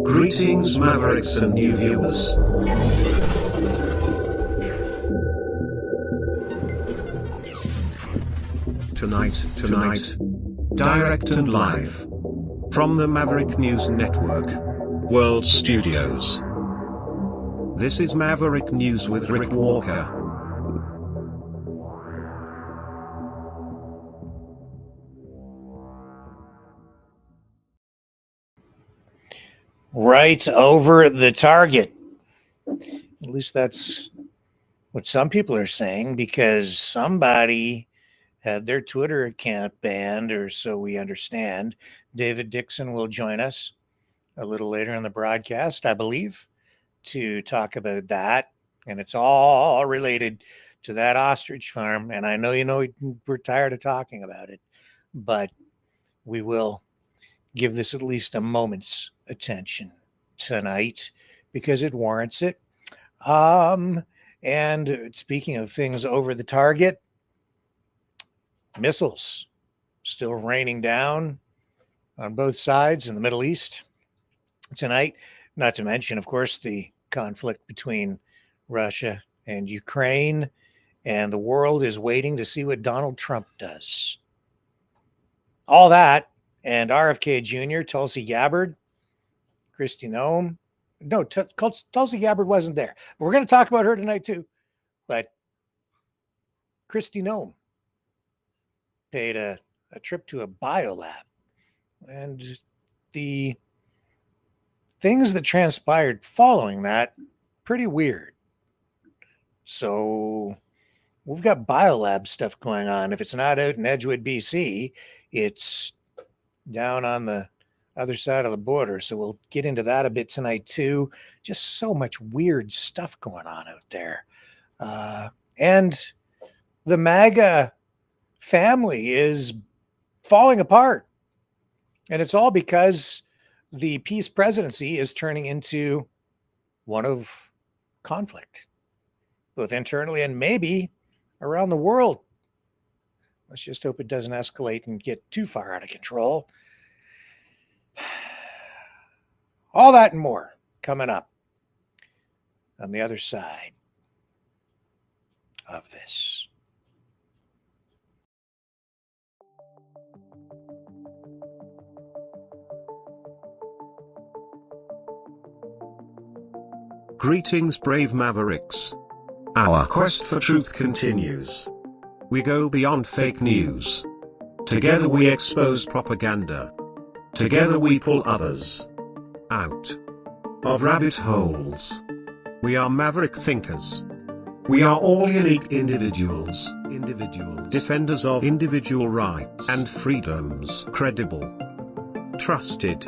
Greetings, Mavericks and new viewers. Tonight, direct and live from the Maverick News Network World Studios. This is Maverick News with Rick Walker. Right over the target. At least that's what some people are saying, because somebody had their Twitter account banned, or so we understand. David Dixon will join us a little later in the broadcast, I believe, to talk about that. And it's all related to that ostrich farm. And I know we're tired of talking about it, but we will give this at least a moment's attention tonight because it warrants it. And speaking of things over the target, missiles still raining down on both sides in the Middle East tonight, not to mention, of course, the conflict between Russia and Ukraine, and the world is waiting to see what Donald Trump does. All that, and RFK Jr., Tulsi Gabbard, Kristi Noem. No, Tulsi Gabbard wasn't there. But we're going to talk about her tonight too. But Kristi Noem paid a trip to a biolab. And the things that transpired following that, pretty weird. So we've got biolab stuff going on. If it's not out in Edgewood, BC, it's down on the other side of the border. So we'll get into that a bit tonight too. Just so much weird stuff going on out there. And the MAGA family is falling apart. And it's all because the peace presidency is turning into one of conflict, both internally and maybe around the world. Let's just hope it doesn't escalate and get too far out of control. All that and more coming up on the other side of this. Greetings, brave Mavericks. Our quest for truth continues. We go beyond fake news. Together we expose propaganda. Together we pull others out of rabbit holes. We are Maverick thinkers. We are all unique individuals, defenders of individual rights and freedoms, credible, trusted,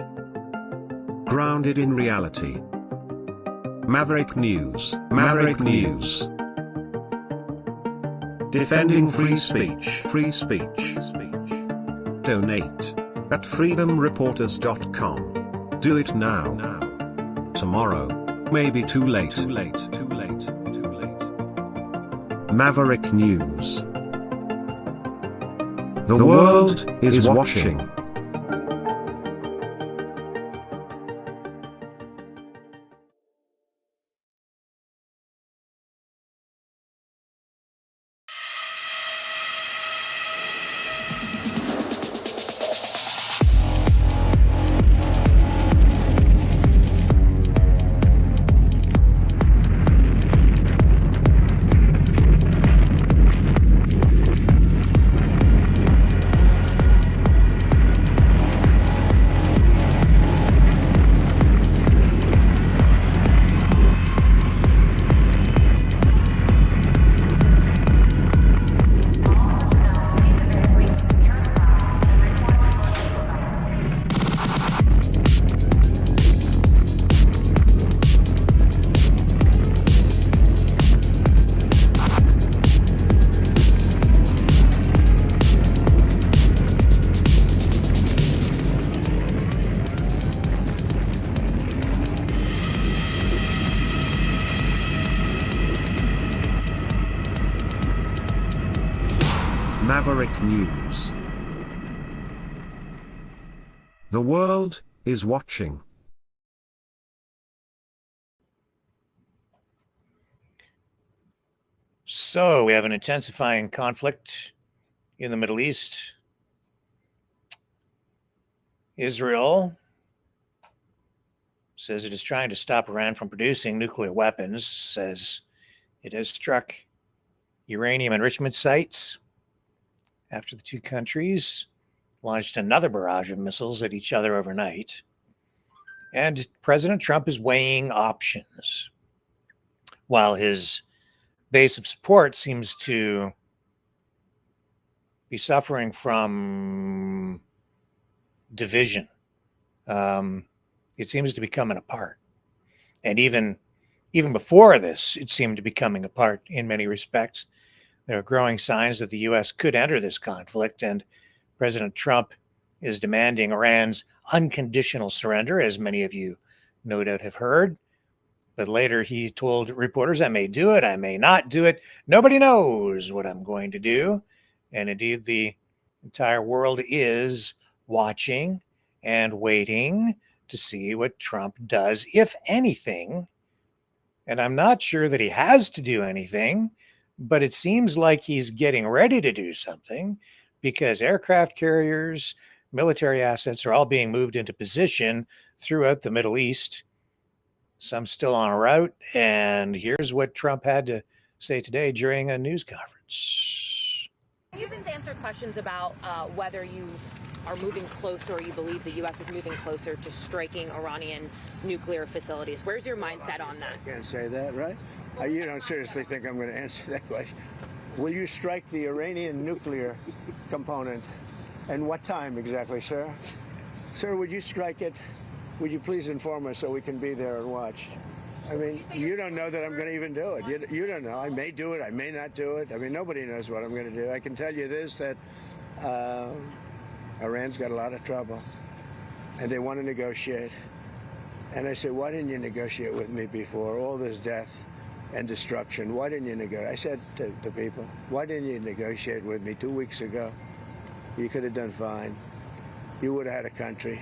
grounded in reality. Maverick News, defending free speech, Donate at freedomreporters.com. Do it now. Tomorrow may be too late. Maverick News. The world is watching. Maverick News. The world is watching. So we have an intensifying conflict in the Middle East. Israel says it is trying to stop Iran from producing nuclear weapons, says it has struck uranium enrichment sites after the two countries launched another barrage of missiles at each other overnight. And President Trump is weighing options, while his base of support seems to be suffering from division. It seems to be coming apart. And even before this, it seemed to be coming apart in many respects. There are growing signs that the U.S. could enter this conflict, and President Trump is demanding Iran's unconditional surrender, as many of you no doubt have heard. But later he told reporters, I may do it, I may not do it. Nobody knows what I'm going to do. And indeed, the entire world is watching and waiting to see what Trump does, if anything. And I'm not sure that he has to do anything, but it seems like he's getting ready to do something, because aircraft carriers, military assets are all being moved into position throughout the Middle East. Some still on route. And here's what Trump had to say today during a news conference. You've been answered questions about whether you are moving closer, or you believe the U.S. is moving closer to striking Iranian nuclear facilities. Where's your mindset on that? I can't say that, right? You don't seriously think I'm going to answer that question? Will you strike the Iranian nuclear component? And what time exactly, sir? Sir, would you strike it? Would you please inform us so we can be there and watch? I mean, you don't know that I'm going to even do it. You don't know. I may do it. I may not do it. I mean, nobody knows what I'm going to do. I can tell you this, that Iran's got a lot of trouble, and they want to negotiate. And I said, why didn't you negotiate with me before? All this death and destruction. Why didn't you negotiate? I said to the people, why didn't you negotiate with me 2 weeks ago? You could have done fine. You would have had a country.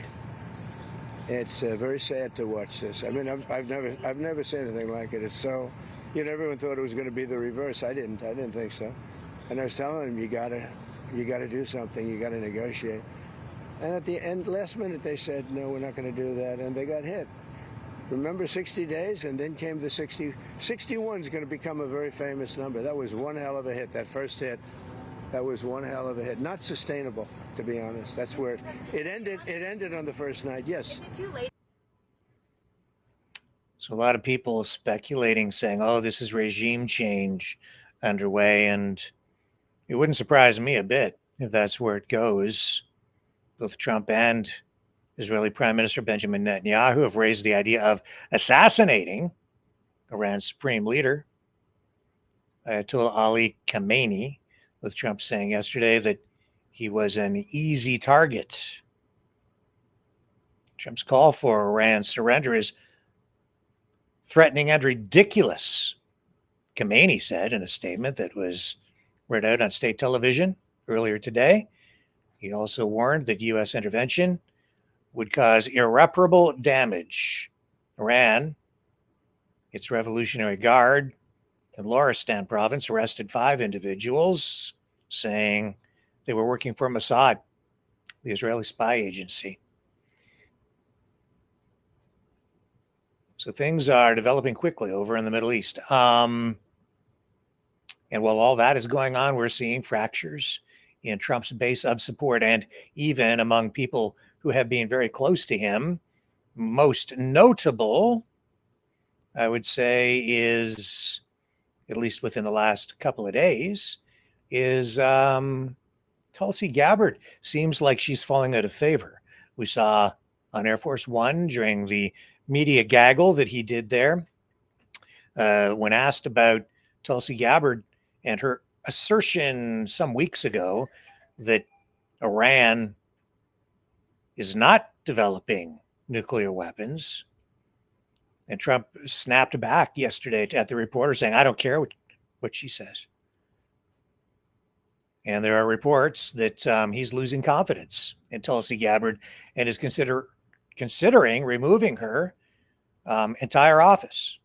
It's very sad to watch this. I mean, I've never seen anything like it. It's so, everyone thought it was going to be the reverse. I didn't think so. And I was telling them, you gotta do something. You gotta negotiate. And at the end, last minute, they said, no, we're not going to do that, and they got hit. Remember 60 days, and then came the 60. 61 is going to become a very famous number. That was one hell of a hit. That first hit. That was one hell of a hit. Not sustainable, to be honest. That's where it ended. It ended on the first night. Yes. Is it too late? So a lot of people speculating, saying, oh, this is regime change underway. And it wouldn't surprise me a bit if that's where it goes. Both Trump and Israeli Prime Minister Benjamin Netanyahu have raised the idea of assassinating Iran's supreme leader, Ayatollah Ali Khamenei, with Trump saying yesterday that he was an easy target. Trump's call for Iran's surrender is threatening and ridiculous, Khamenei said in a statement that was read out on state television earlier today. He also warned that U.S. intervention would cause irreparable damage. Iran, its Revolutionary Guard in Loristan province, arrested 5 individuals, saying they were working for Mossad, the Israeli spy agency. So things are developing quickly over in the Middle East. And while all that is going on, we're seeing fractures in Trump's base of support, and even among people who have been very close to him. Most notable, I would say, is, at least within the last couple of days, is Tulsi Gabbard. Seems like she's falling out of favor. We saw on Air Force One during the media gaggle that he did there, when asked about Tulsi Gabbard and her assertion some weeks ago that Iran is not developing nuclear weapons. And Trump snapped back yesterday at the reporter saying, I don't care what she says. And there are reports that he's losing confidence in Tulsi Gabbard and is considering removing her entire office.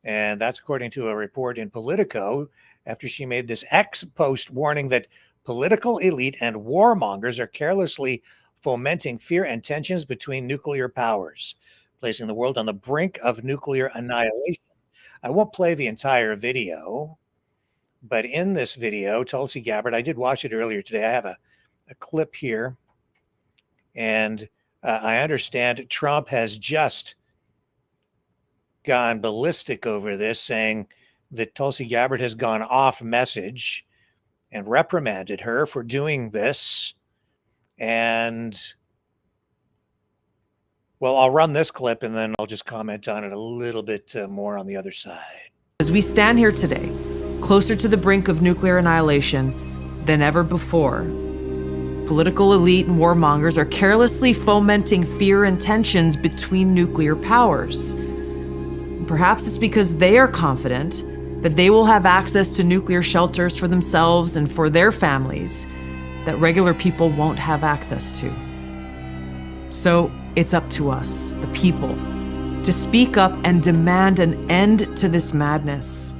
And that's according to a report in Politico after she made this X post warning that political elite and warmongers are carelessly fomenting fear and tensions between nuclear powers, placing the world on the brink of nuclear annihilation. I won't play the entire video, but in this video, Tulsi Gabbard, I did watch it earlier today. I have a clip here, and I understand Trump has just gone ballistic over this, saying that Tulsi Gabbard has gone off message and reprimanded her for doing this. And well, I'll run this clip and then I'll just comment on it a little bit more on the other side. As we stand here today, closer to the brink of nuclear annihilation than ever before, political elite and warmongers are carelessly fomenting fear and tensions between nuclear powers. Perhaps it's because they are confident that they will have access to nuclear shelters for themselves and for their families that regular people won't have access to. So it's up to us, the people, to speak up and demand an end to this madness.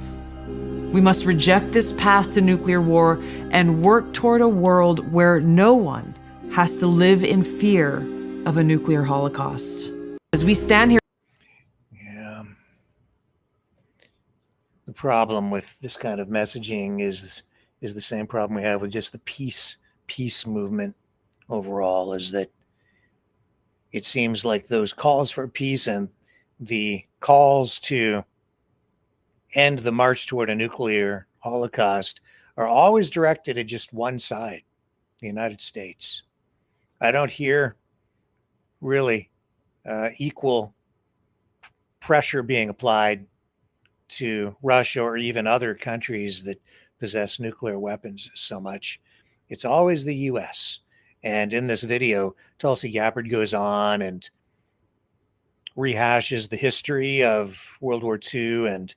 We must reject this path to nuclear war and work toward a world where no one has to live in fear of a nuclear holocaust. As we stand here, the problem with this kind of messaging is the same problem we have with just the peace movement overall, is that it seems like those calls for peace and the calls to end the march toward a nuclear holocaust are always directed at just one side, the United States. I don't hear really equal pressure being applied to Russia or even other countries that possess nuclear weapons so much. It's always the US. And in this video, Tulsi Gabbard goes on and rehashes the history of World War II and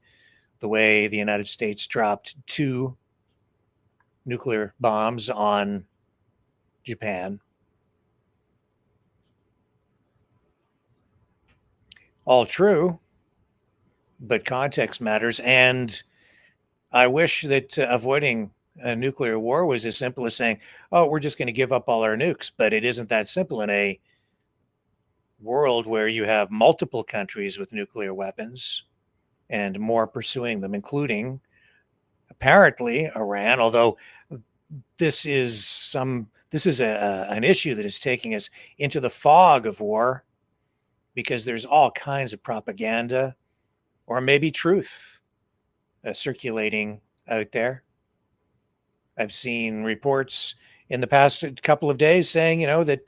the way the United States dropped 2 nuclear bombs on Japan. All true, but context matters. And I wish that avoiding a nuclear war was as simple as saying, oh, we're just going to give up all our nukes. But it isn't that simple in a world where you have multiple countries with nuclear weapons and more pursuing them, including apparently Iran, although this is an issue that is taking us into the fog of war because there's all kinds of propaganda or maybe truth circulating out there. I've seen reports in the past couple of days saying, that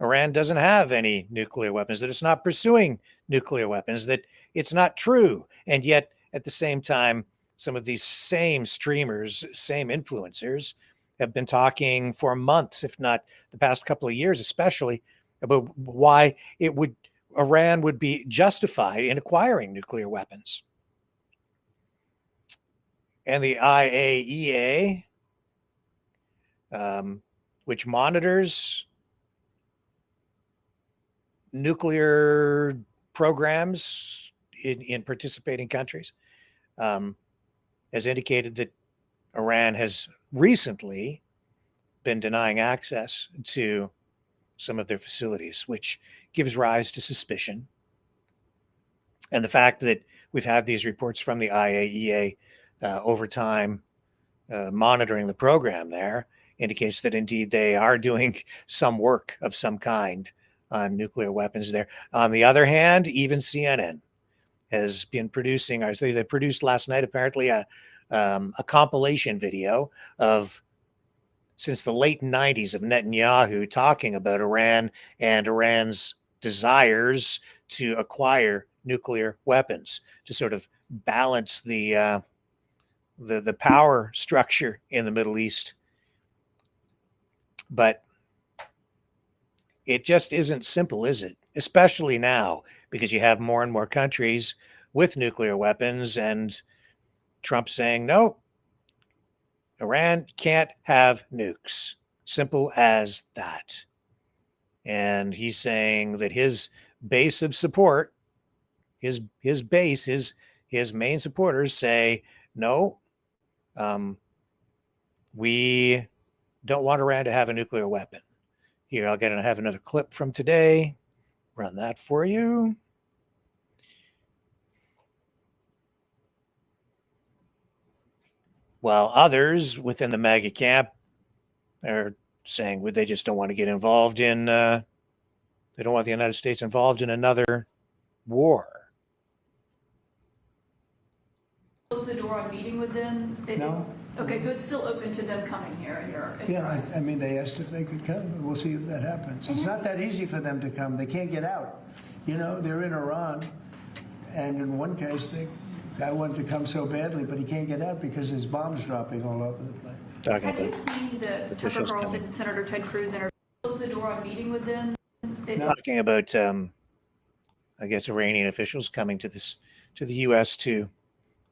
Iran doesn't have any nuclear weapons, that it's not pursuing nuclear weapons, that it's not true. And yet, at the same time, some of these same streamers, same influencers have been talking for months, if not the past couple of years, especially about why Iran would be justified in acquiring nuclear weapons. And the IAEA, which monitors nuclear programs in participating countries, has indicated that Iran has recently been denying access to some of their facilities, which gives rise to suspicion. And the fact that we've had these reports from the IAEA over time monitoring the program there indicates that indeed they are doing some work of some kind on nuclear weapons there. On the other hand, even CNN has been producing, or they produced last night apparently a compilation video of since the late 90s of Netanyahu talking about Iran and Iran's desires to acquire nuclear weapons to sort of balance the power structure in the Middle East. But it just isn't simple, is it? Especially now, because you have more and more countries with nuclear weapons and Trump saying, no, Iran can't have nukes. Simple as that. And he's saying that his base of support, his base, his main supporters say, no, we don't want Iran to have a nuclear weapon. Here, I'll have another clip from today. Run that for you. While others within the MAGA camp are saying they just don't want to get involved in, they don't want the United States involved in another war. Close the door on meeting with them? No. Okay, so it's still open to them coming here in your Yeah, I mean, they asked if they could come, but we'll see if that happens. It's not that easy for them to come. They can't get out. You know, they're in Iran, and in one case, the guy wanted to come so badly, but he can't get out because there's bombs dropping all over the place. Have you seen the Tucker Carlson and Senator Ted Cruz interview? Close the door on meeting with them? Talking about, I guess, Iranian officials coming to the U.S. to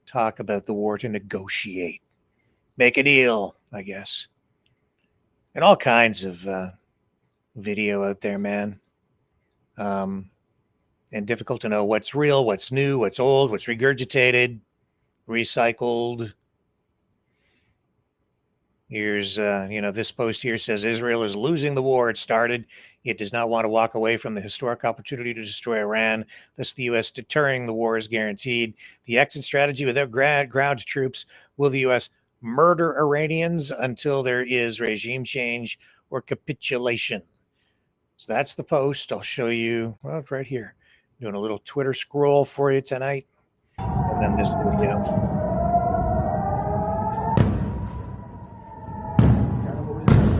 talk about the war, to negotiate, make a deal, I guess. And all kinds of video out there, man. And difficult to know what's real, what's new, what's old, what's regurgitated, recycled. Here's, this post here says Israel is losing the war it started. It does not want to walk away from the historic opportunity to destroy Iran. Thus, the U.S. deterring the war is guaranteed. The exit strategy without ground troops. Will the U.S. murder Iranians until there is regime change or capitulation? So that's the post. I'll show you, well, it's right here. Doing a little Twitter scroll for you tonight. And then this video.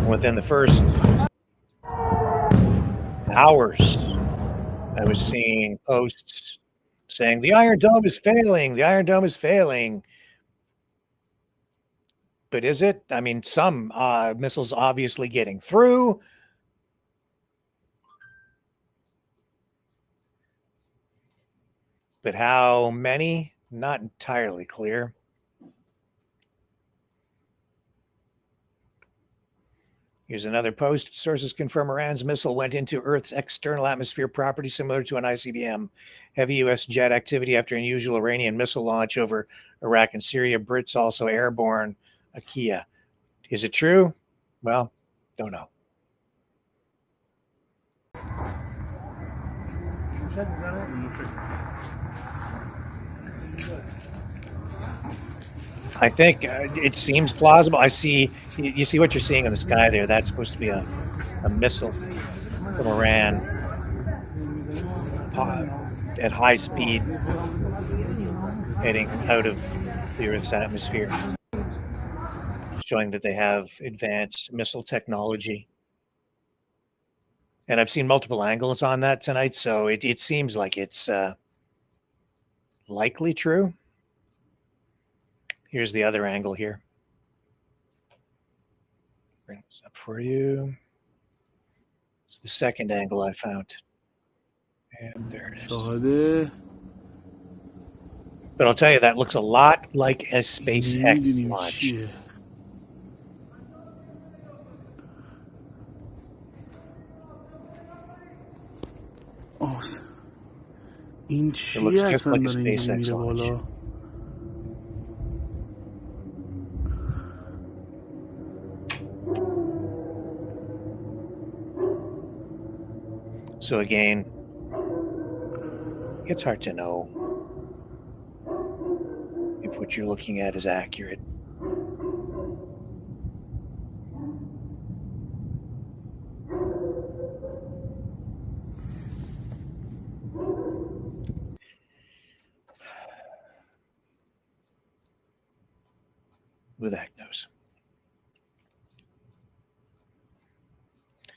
Within the first hours, I was seeing posts saying the Iron Dome is failing. The Iron Dome is failing. But is it? I mean, some missiles obviously getting through. But how many? Not entirely clear. Here's another post. Sources confirm Iran's missile went into Earth's external atmosphere property similar to an ICBM. Heavy U.S. jet activity after unusual Iranian missile launch over Iraq and Syria. Brits also airborne a Kia. Is it true? Well, don't know. I think it seems plausible. You see what you're seeing in the sky there. That's supposed to be a missile from Iran at high speed heading out of the Earth's atmosphere, showing that they have advanced missile technology. And I've seen multiple angles on that tonight, so it seems like it's likely true. Here's the other angle here. Bring this up for you. It's the second angle I found. And there it is. But I'll tell you, that looks a lot like a SpaceX launch. It looks just like a SpaceX launch. So again, it's hard to know if what you're looking at is accurate. Who the heck knows?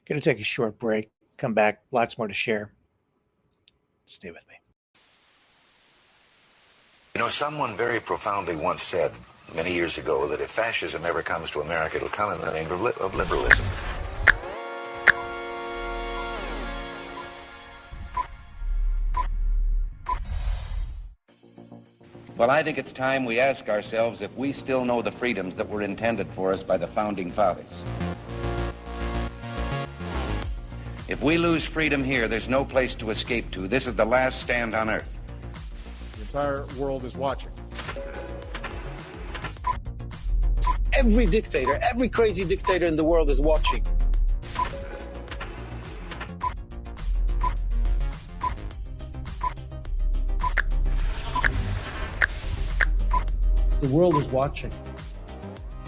Going to take a short break. Come back. Lots more to share. Stay with me. You know, someone very profoundly once said many years ago that if fascism ever comes to America, it'll come in the name of liberalism. Well, I think it's time we ask ourselves if we still know the freedoms that were intended for us by the Founding Fathers. If we lose freedom here, there's no place to escape to. This is the last stand on Earth. The entire world is watching. Every dictator, every crazy dictator in the world is watching. The world is watching.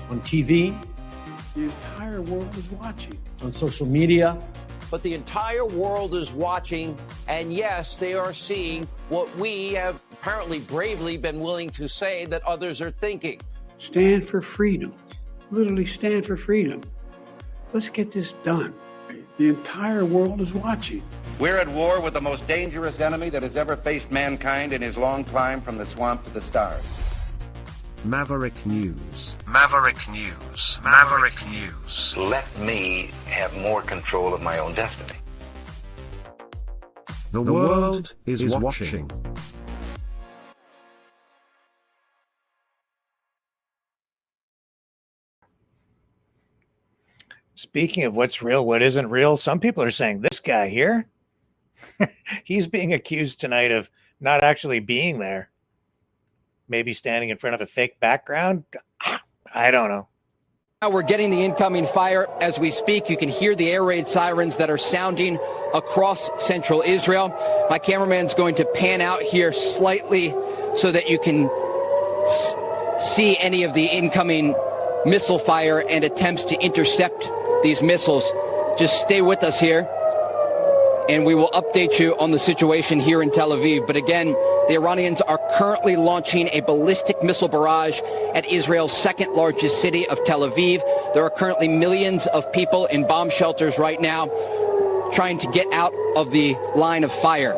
On TV, the entire world is watching. On social media. But the entire world is watching, and yes, they are seeing what we have apparently bravely been willing to say that others are thinking. Stand for freedom. Literally stand for freedom. Let's get this done. The entire world is watching. We're at war with the most dangerous enemy that has ever faced mankind in his long climb from the swamp to the stars. Maverick News. Maverick News. Maverick News. Let me have more control of my own destiny. The world is watching. Speaking of what's real, what isn't real, some people are saying this guy here, he's being accused tonight of not actually being there. Maybe standing in front of a fake background. I don't know. Now we're getting the incoming fire as we speak. You can hear the air raid sirens that are sounding across central Israel. My cameraman's going to pan out here slightly so that you can see any of the incoming missile fire and attempts to intercept these missiles. Just stay with us here, and we will update you on the situation here in Tel Aviv. But again, the Iranians are currently launching a ballistic missile barrage at Israel's second largest city of Tel Aviv. There are currently millions of people in bomb shelters right now trying to get out of the line of fire.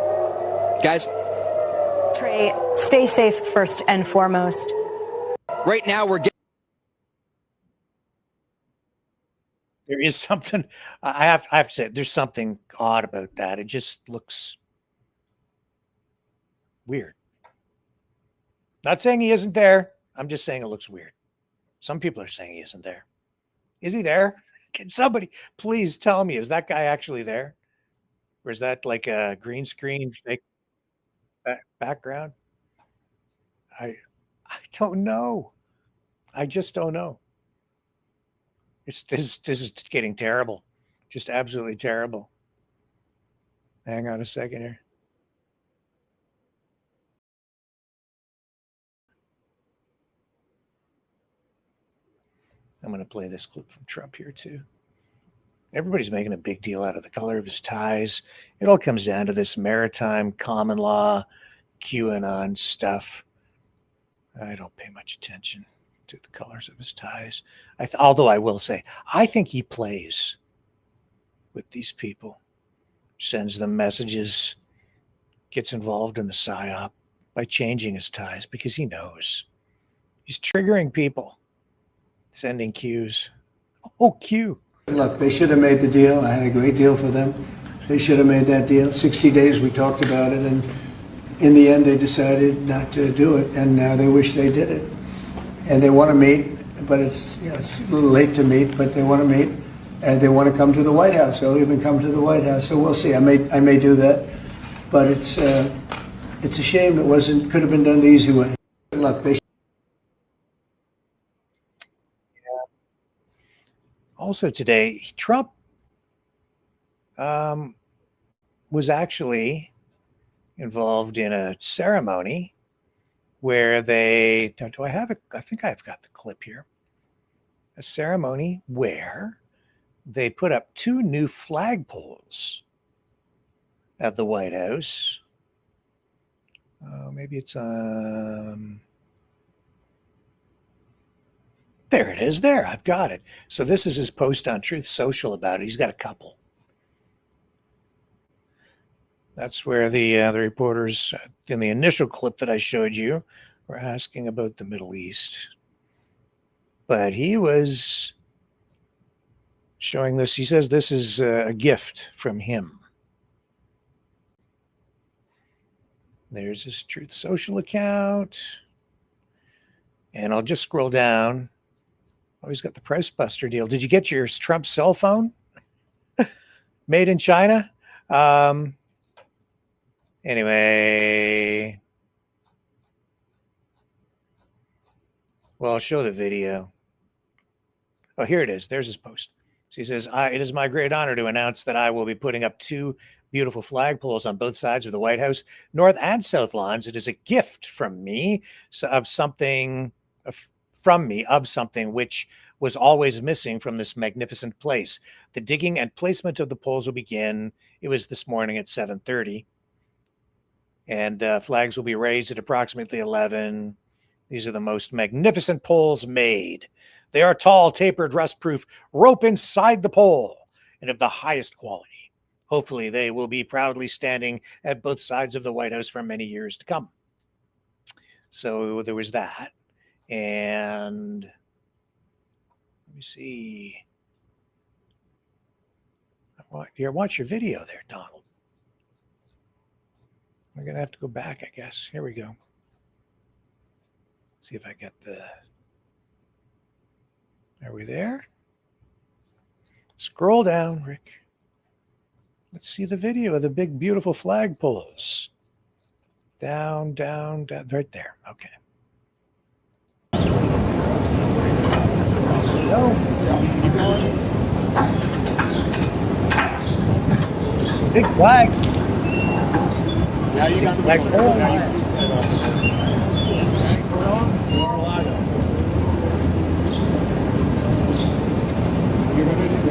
Guys? Trey, stay safe first and foremost. Right now we're getting... There is something, I have to say, there's something odd about that. It just looks weird. Not saying he isn't there. I'm just saying it looks weird. Some people are saying he isn't there. Is he there? Can somebody please tell me, is that guy actually there? Or is that like a green screen fake background? I don't know. I just don't know. This is getting terrible. Just absolutely terrible. Hang on a second here. I'm going to play this clip from Trump here too. Everybody's making a big deal out of the color of his ties. It all comes down to this maritime common law QAnon stuff. I don't pay much attention to the colors of his ties. Although I will say, I think he plays with these people, sends them messages, gets involved in the psyop by changing his ties because he knows he's triggering people, sending cues. Oh, Q. Look, they should have made the deal. I had a great deal for them. They should have made that deal. 60 days we talked about it, and in the end they decided not to do it, and now they wish they did it. And they want to meet, but it's a little late to meet, but they want to meet, and they want to come to the White House. They'll even come to the White House. So we'll see. I may do that, but it's a shame it could have been done the easy way. Look, they. Also today, Trump was actually involved in a ceremony where they, do I have it? I think I've got the clip here. A ceremony where they put up 2 new flagpoles at the White House. Maybe it's there it is there. I've got it. So this is his post on Truth Social about it. He's got a couple. That's where the reporters in the initial clip that I showed you were asking about the Middle East. But he was showing this. He says this is a gift from him. There's his Truth Social account. And I'll just scroll down. Always got the price buster deal. Did you get your Trump cell phone? Made in China? Anyway. Well, I'll show the video. Oh, here it is. There's his post. So he says, it is my great honor to announce that I will be putting up 2 beautiful flagpoles on both sides of the White House, north and south lawns. It is a gift from me of something which was always missing from this magnificent place. The digging and placement of the poles will begin. It was this morning at 7:30. And flags will be raised at approximately 11. These are the most magnificent poles made. They are tall, tapered, rust-proof, rope inside the pole, and of the highest quality. Hopefully, they will be proudly standing at both sides of the White House for many years to come. So there was that. And let me see. Here, watch your video there, Donald. I'm going to have to go back, I guess. Here we go. See if I get the... Are we there? Scroll down, Rick. Let's see the video of the big, beautiful flagpoles. Down, down, down. Right there. Okay. No. Big flag. Yeah, you got the flag. You're going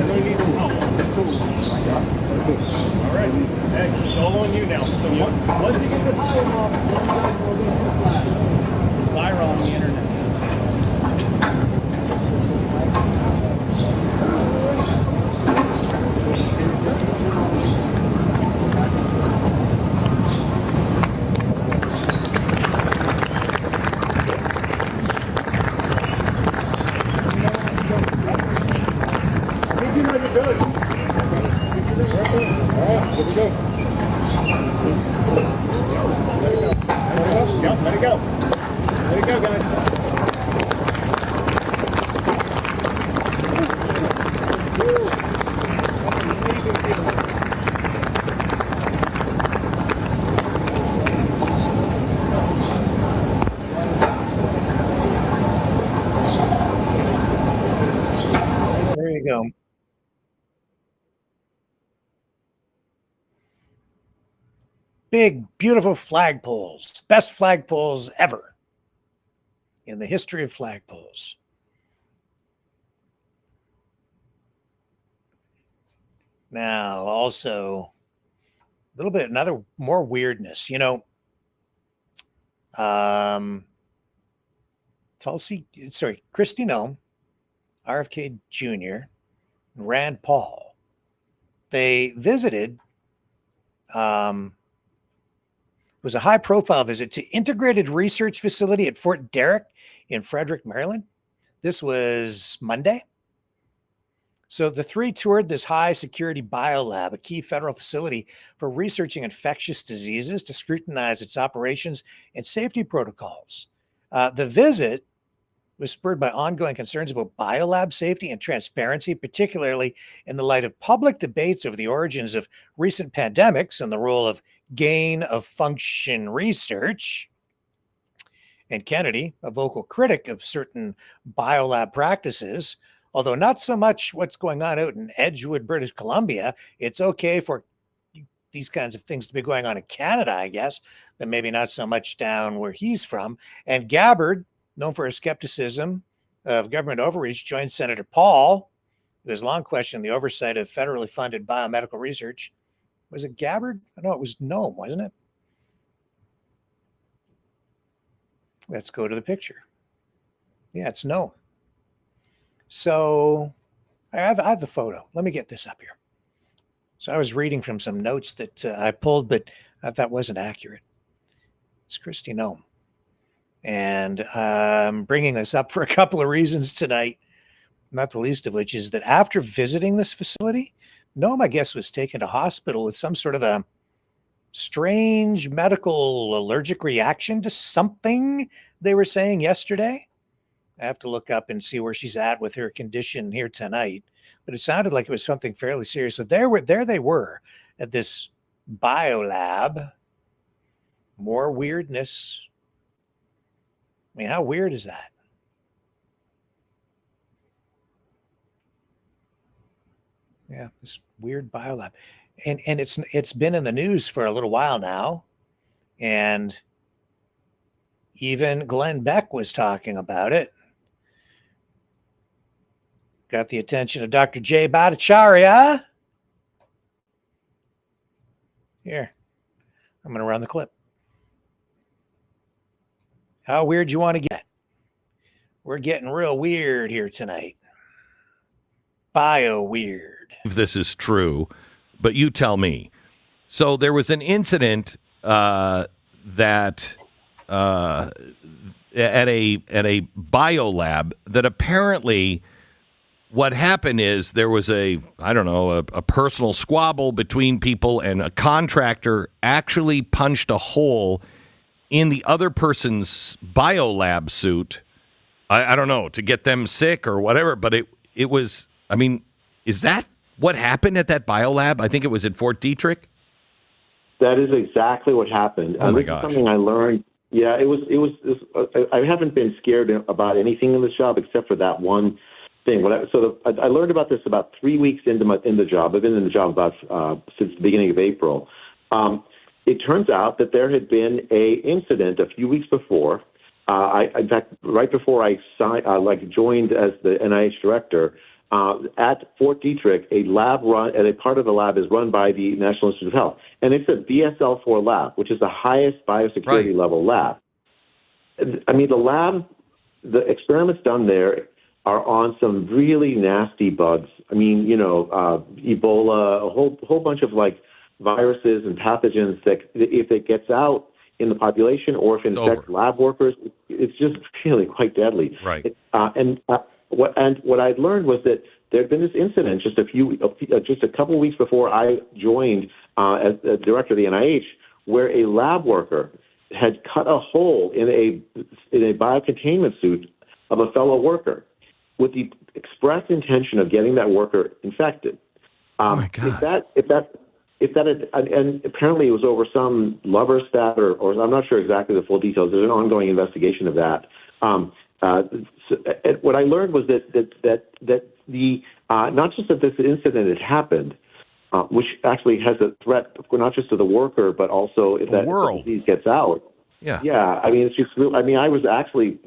to need some help. All right. Hey, it's all on you now. So once you get the fire off, we'll go to the flag. It's viral on the internet. Go. Big, beautiful flagpoles. Best flagpoles ever in the history of flagpoles. Now, also, a little bit, more weirdness. You know, Kristi Noem, RFK Jr., Rand Paul, they visited, it was a high-profile visit to Integrated Research Facility at Fort Derrick in Frederick, Maryland. This was Monday. So the 3 toured this high-security biolab, a key federal facility for researching infectious diseases, to scrutinize its operations and safety protocols. The visit was spurred by ongoing concerns about biolab safety and transparency, particularly in the light of public debates over the origins of recent pandemics and the role of gain-of-function research. And Kennedy, a vocal critic of certain biolab practices, although not so much what's going on out in Edgewood, British Columbia, it's okay for these kinds of things to be going on in Canada, I guess, but maybe not so much down where he's from. And Gabbard, known for his skepticism of government overreach, joined Senator Paul, who has long questioned the oversight of federally funded biomedical research. Was it Gabbard? No, it was Noem, wasn't it? Let's go to the picture. Yeah, it's Noem. So I have the photo. Let me get this up here. So I was reading from some notes that I pulled, but I thought wasn't accurate. It's Kristi Noem. And I'm bringing this up for a couple of reasons tonight, not the least of which is that after visiting this facility, Noem, I guess, was taken to hospital with some sort of a strange medical allergic reaction to something they were saying yesterday. I have to look up and see where she's at with her condition here tonight. But it sounded like it was something fairly serious. So there they were at this biolab. More weirdness. I mean, how weird is that? Yeah, this weird biolab. And it's been in the news for a little while now. And even Glenn Beck was talking about it. Got the attention of Dr. Jay Bhattacharya. Here, I'm going to run the clip. How weird you want to get? We're getting real weird here tonight. Bio weird. If this is true, but you tell me. So there was an incident that at a biolab that apparently what happened is there was a personal squabble between people, and a contractor actually punched a hole in the other person's biolab suit. I don't know, to get them sick or whatever, but it was, I mean, is that what happened at that biolab? I think it was at Fort Detrick. That is exactly what happened. Oh my this gosh. is something I learned. Yeah, it was. I haven't been scared about anything in this job except for that one thing. I learned about this about 3 weeks in the job. I've been in the job about since the beginning of April. It turns out that there had been a incident a few weeks before. In fact, right before I joined as the NIH director, at Fort Detrick, a part of the lab is run by the National Institute of Health, and it's a BSL-4 lab, which is the highest biosecurity level lab. I mean, the experiments done there are on some really nasty bugs. I mean, Ebola, a whole bunch of viruses and pathogens that if it gets out in the population or if it infects lab workers, it's just really quite deadly. Right. What I'd learned was that there had been this incident just a couple of weeks before I joined as the director of the NIH, where a lab worker had cut a hole in a biocontainment suit of a fellow worker with the express intention of getting that worker infected. Oh my God! If that had, and apparently it was over some lover stat, or I'm not sure exactly the full details. There's an ongoing investigation of that. What I learned was that the not just that this incident had happened, which actually has a threat not just to the worker but also if that disease gets out. Yeah. Yeah. I mean, it's just. I mean, I was absolutely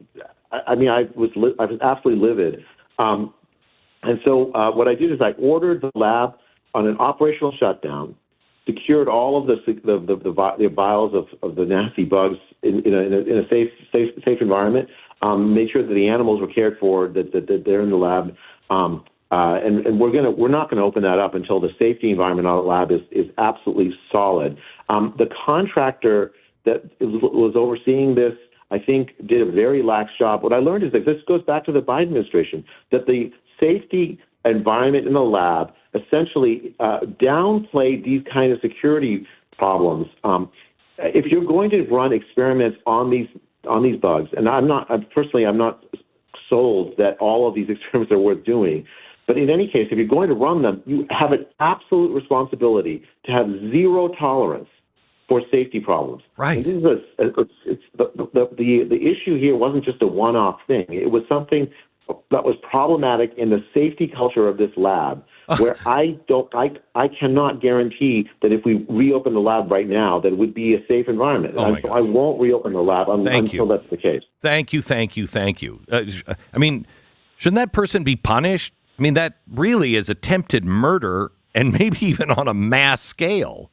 livid. And so what I did is I ordered the lab on an operational shutdown, secured all of the vials of the nasty bugs in a safe environment, made sure that the animals were cared for, that they're in the lab, and we're not gonna open that up until the safety environment on the lab is absolutely solid. The contractor that was overseeing this, I think, did a very lax job. What I learned is that this goes back to the Biden administration, that the safety environment in the lab essentially downplayed these kind of security problems. If you're going to run experiments on these bugs, and I'm not sold that all of these experiments are worth doing, but in any case, if you're going to run them, you have an absolute responsibility to have zero tolerance for safety problems. Right. And this is the issue here wasn't just a one-off thing. It was something that was problematic in the safety culture of this lab, where I cannot guarantee that if we reopen the lab right now, that it would be a safe environment. So I won't reopen the lab until that's the case. Thank you. I mean, shouldn't that person be punished? I mean, that really is attempted murder, and maybe even on a mass scale.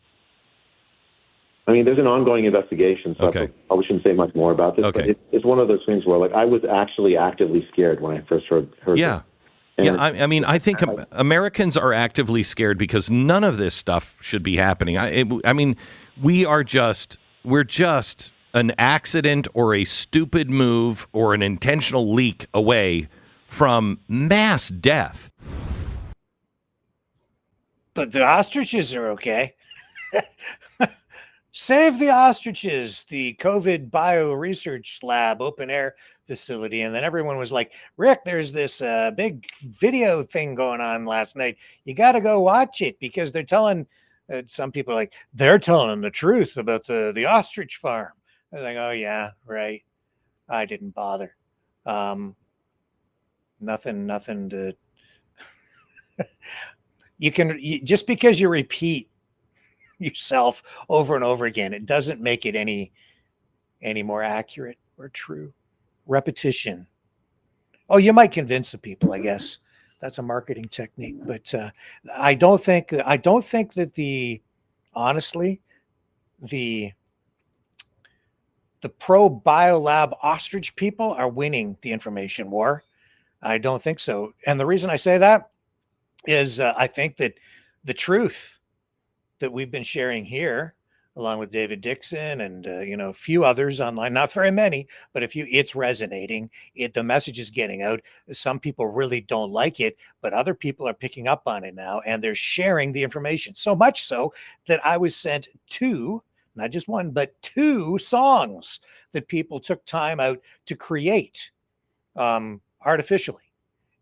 I mean, there's an ongoing investigation, so I probably shouldn't say much more about this. Okay. But it's one of those things where, I was actually actively scared when I first heard Yeah. this. I mean, I think Americans are actively scared because none of this stuff should be happening. I mean, we're just an accident or a stupid move or an intentional leak away from mass death. But the ostriches are okay. Save the ostriches. The COVID bio research lab open air facility. And then everyone was like, Rick, there's this big video thing going on last night. You got to go watch it because they're telling some people like they're telling them the truth about the ostrich farm. They're like, oh yeah, right. I didn't bother. Nothing to. Just because you repeat yourself over and over again, it doesn't make it any more accurate or true. Repetition. Oh, you might convince the people, I guess. That's a marketing technique, but I don't think that honestly, the pro biolab ostrich people are winning the information war. I don't think so. And the reason I say that is I think that the truth that we've been sharing here, along with David Dixon and a few others online, not very many, but it's resonating. The message is getting out. Some people really don't like it, but other people are picking up on it now, and they're sharing the information. So much so that I was sent not just one, but 2 songs that people took time out to create artificially.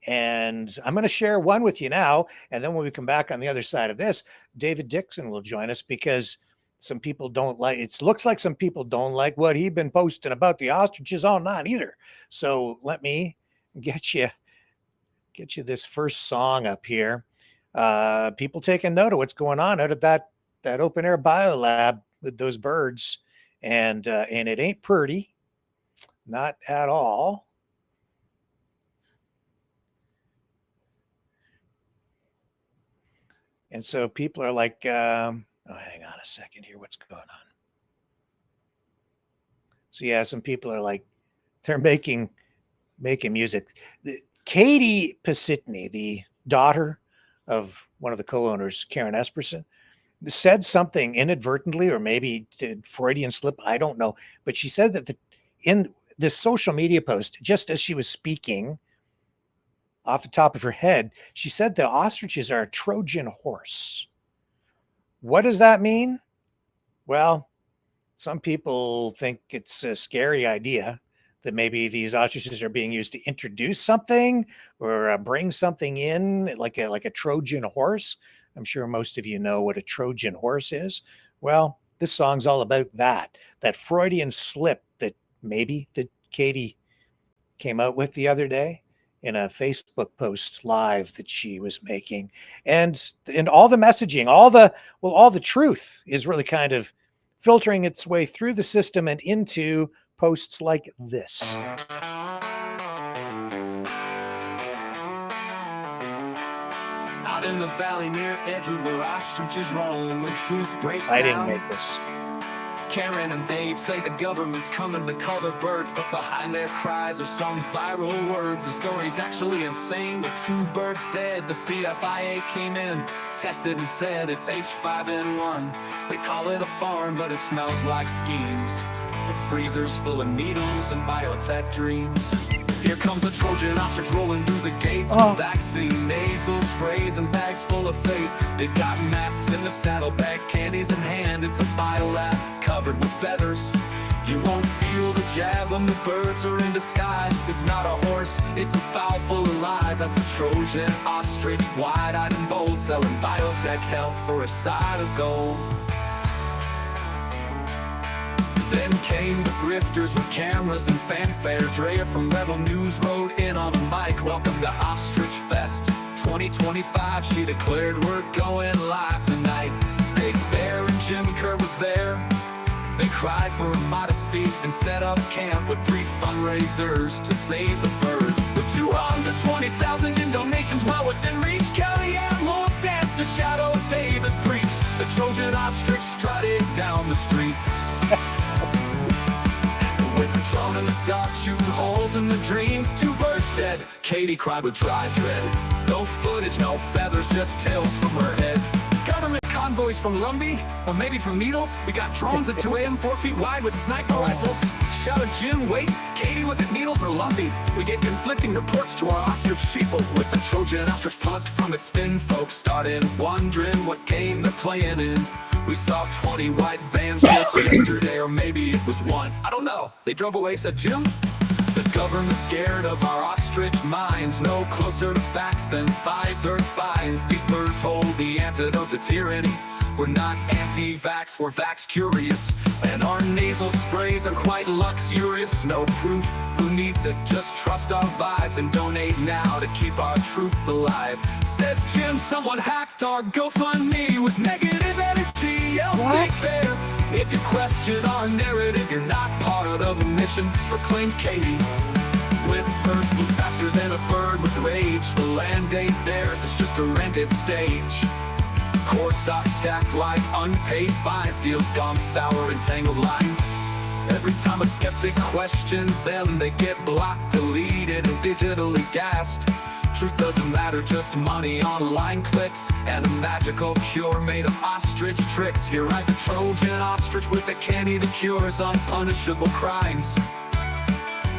And I'm going to share one with you now. And then when we come back on the other side of this, David Dixon will join us because some people don't like, it looks like some people don't like what he's been posting about the ostriches all night either. So let me get you this first song up here. People taking note of what's going on out at that open air biolab with those birds. And it ain't pretty, not at all. And so people are like, hang on a second here. What's going on? So yeah, some people are like, they're making music. Katie Pasitny, the daughter of one of the co-owners, Karen Esperson, said something inadvertently, or maybe did Freudian slip, I don't know. But she said that in this social media post, just as she was speaking, off the top of her head, she said the ostriches are a Trojan horse. What does that mean? Well, some people think it's a scary idea that maybe these ostriches are being used to introduce something or bring something in like a Trojan horse. I'm sure most of you know what a Trojan horse is. Well, this song's all about that Freudian slip that Katie came out with the other day in a Facebook post live that she was making. And all the messaging, all the truth is really kind of filtering its way through the system and into posts like this. Out in the valley near Edgewood where ostriches roam, when truth breaks I down. didn't make this. Karen and Dave say the government's coming to cull their birds, but behind their cries are some viral words. The story's actually insane, with 2 birds dead. The CFIA came in, tested and said it's H5N1. They call it a farm, but it smells like schemes. The freezer's full of needles and biotech dreams. Here comes a Trojan ostrich rolling through the gates with vaccine, nasal sprays, and bags full of fate. They've got masks in the saddlebags, candies in hand. It's a biolab covered with feathers. You won't feel the jab when the birds are in disguise. It's not a horse, it's a fowl full of lies. That's a Trojan ostrich, wide-eyed and bold, selling biotech health for a side of gold. Then came the grifters with cameras and fanfare. Drea from Rebel News rode in on a mic. Welcome to Ostrich Fest 2025. She declared we're going live tonight. Big Bear and Jim Kerr was there. They cried for a modest fee and set up camp with 3 fundraisers to save the birds. With 220,000 in donations well within reach, Kelly and Lawrence danced to Shadow Davis preached. The Trojan ostrich strutted down the streets. With the drone and the dog shooting holes in the dreams, 2 birds dead. Katie cried with dry dread. No footage, no feathers, just tails from her head. Government convoys from Lumbee, or maybe from Needles. We got drones at 2 a.m., 4 feet wide with sniper rifles. Shouted Jim, wait, Katie, was it Needles or Lumbee? We gave conflicting reports to our ostrich sheeple. With the Trojan ostrich plucked from its spin, folks started wondering what game they're playing in. We saw 20 white vans just yesterday, or maybe it was 1. I don't know. They drove away, said Jim. The government's scared of our ostrich minds, no closer to facts than Pfizer finds. These birds hold the antidote to tyranny. We're not anti-vax, we're vax-curious. And our nasal sprays are quite luxurious. No proof, who needs it? Just trust our vibes and donate now to keep our truth alive. Says Jim, someone hacked our GoFundMe with negative energy, yells Big Bear. If you question our narrative, you're not part of the mission, proclaims Katie. Whispers flew faster than a bird with rage. The land ain't theirs, it's just a rented stage. Court docs stacked like unpaid fines. Deals gone sour in tangled lines. Every time a skeptic questions them, they get blocked, deleted, and digitally gassed. Truth doesn't matter, just money, online clicks, and a magical cure made of ostrich tricks. Here rides a Trojan ostrich with a candy that cures unpunishable crimes.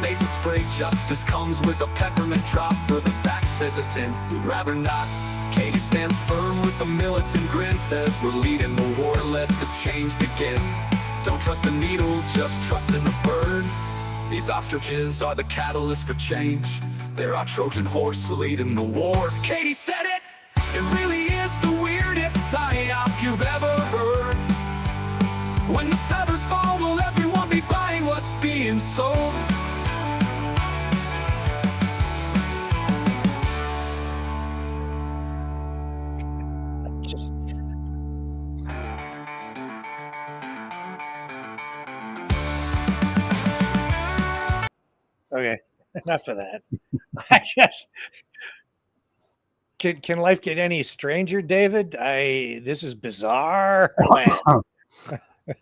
Nasal spray justice comes with a peppermint drop for the vax hesitant who'd rather not. Katie stands firm with a militant grin, says we're leading the war, let the change begin. Don't trust the needle, just trust in the bird. These ostriches are the catalyst for change. They're our Trojan horse leading the war. Katie said it! It really is the weirdest psyop you've ever heard. When the feathers fall, will everyone be buying what's being sold? Okay, enough of that. I just can life get any stranger, David? This is bizarre.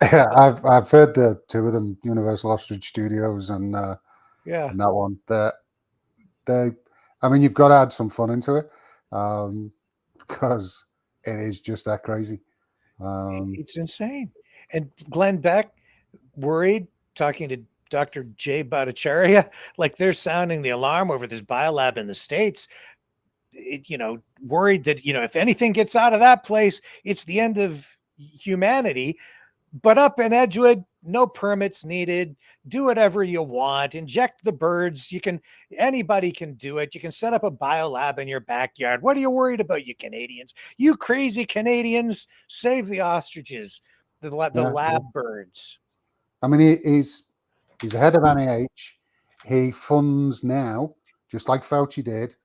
Yeah, I've heard the two of them, Universal Ostrich Studios and yeah, and that one. I mean, you've got to add some fun into it because it is just that crazy. It's insane. And Glenn Beck worried, talking to Dr. Jay Bhattacharya, like they're sounding the alarm over this biolab in the States, worried that, if anything gets out of that place, it's the end of humanity. But up in Edgewood, no permits needed. Do whatever you want. Inject the birds. Anybody can do it. You can set up a biolab in your backyard. What are you worried about, you Canadians? You crazy Canadians, save the ostriches, the lab birds. I mean, he's the head of NIH. He funds now, just like Fauci did,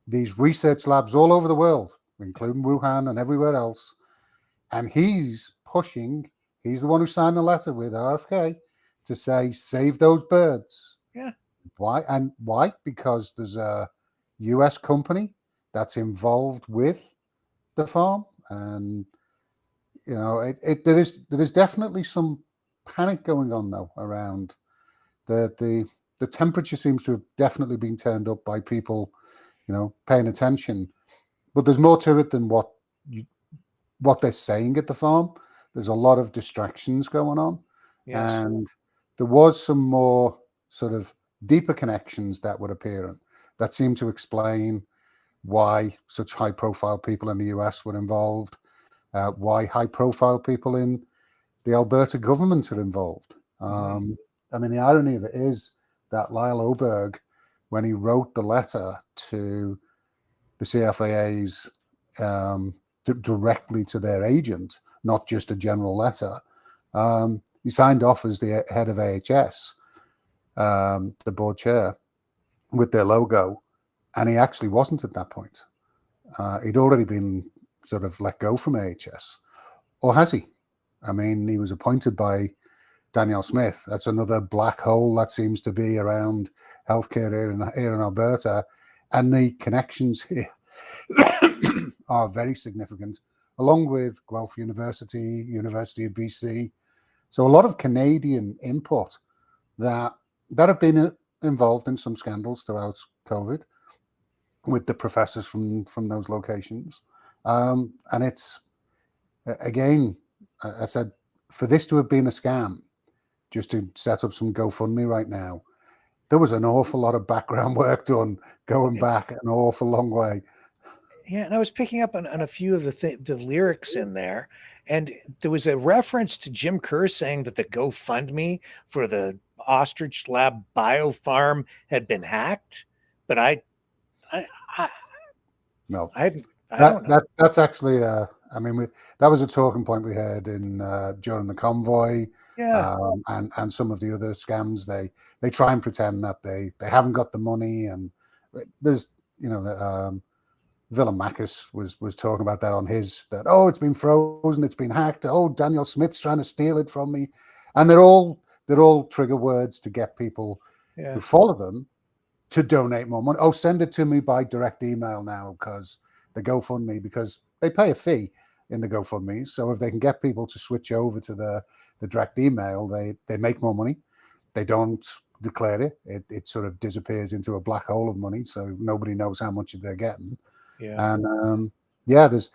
these research labs all over the world, including Wuhan and everywhere else. And he's the one who signed the letter with RFK to say, save those birds. Yeah. Why? And why? Because there's a US company that's involved with the farm. And, there is definitely some panic going on though around the temperature seems to have definitely been turned up by people, paying attention. But there's more to it than what they're saying at the farm. There's a lot of distractions going on. Yes. And there was some more sort of deeper connections that were appearing that seemed to explain why such high profile people in the US were involved, why high profile people in the Alberta government are involved. I mean, the irony of it is that Lyle Oberg, when he wrote the letter to the CFAAs directly to their agent, not just a general letter, he signed off as the head of AHS, the board chair, with their logo, and he actually wasn't at that point. He'd already been sort of let go from AHS. Or has he? I mean, he was appointed by Danielle Smith. That's another black hole that seems to be around healthcare here in Alberta. And the connections here are very significant, along with Guelph University, University of BC. So a lot of Canadian input that have been involved in some scandals throughout COVID with the professors from those locations. And it's, again, I said, for this to have been a scam, just to set up some GoFundMe right now, there was an awful lot of background work done going back an awful long way. Yeah, and I was picking up on a few of the lyrics in there, and there was a reference to Jim Kerr saying that the GoFundMe for the ostrich lab biofarm had been hacked, but No, I don't know. That's actually I mean that was a talking point we heard in during the convoy, Yeah. and some of the other scams. They try and pretend that they haven't got the money, and there's Willem Makis was talking about that on his, that, oh, it's been frozen, it's been hacked, oh, Daniel Smith's trying to steal it from me, and they're all trigger words to get people who follow them to donate more money. Oh, send it to me by direct email now, because the GoFundMe, because they pay a fee in the GoFundMe, so if they can get people to switch over to the direct email, they make more money. They don't declare it. It sort of disappears into a black hole of money, so nobody knows how much they're getting. Yeah. And there's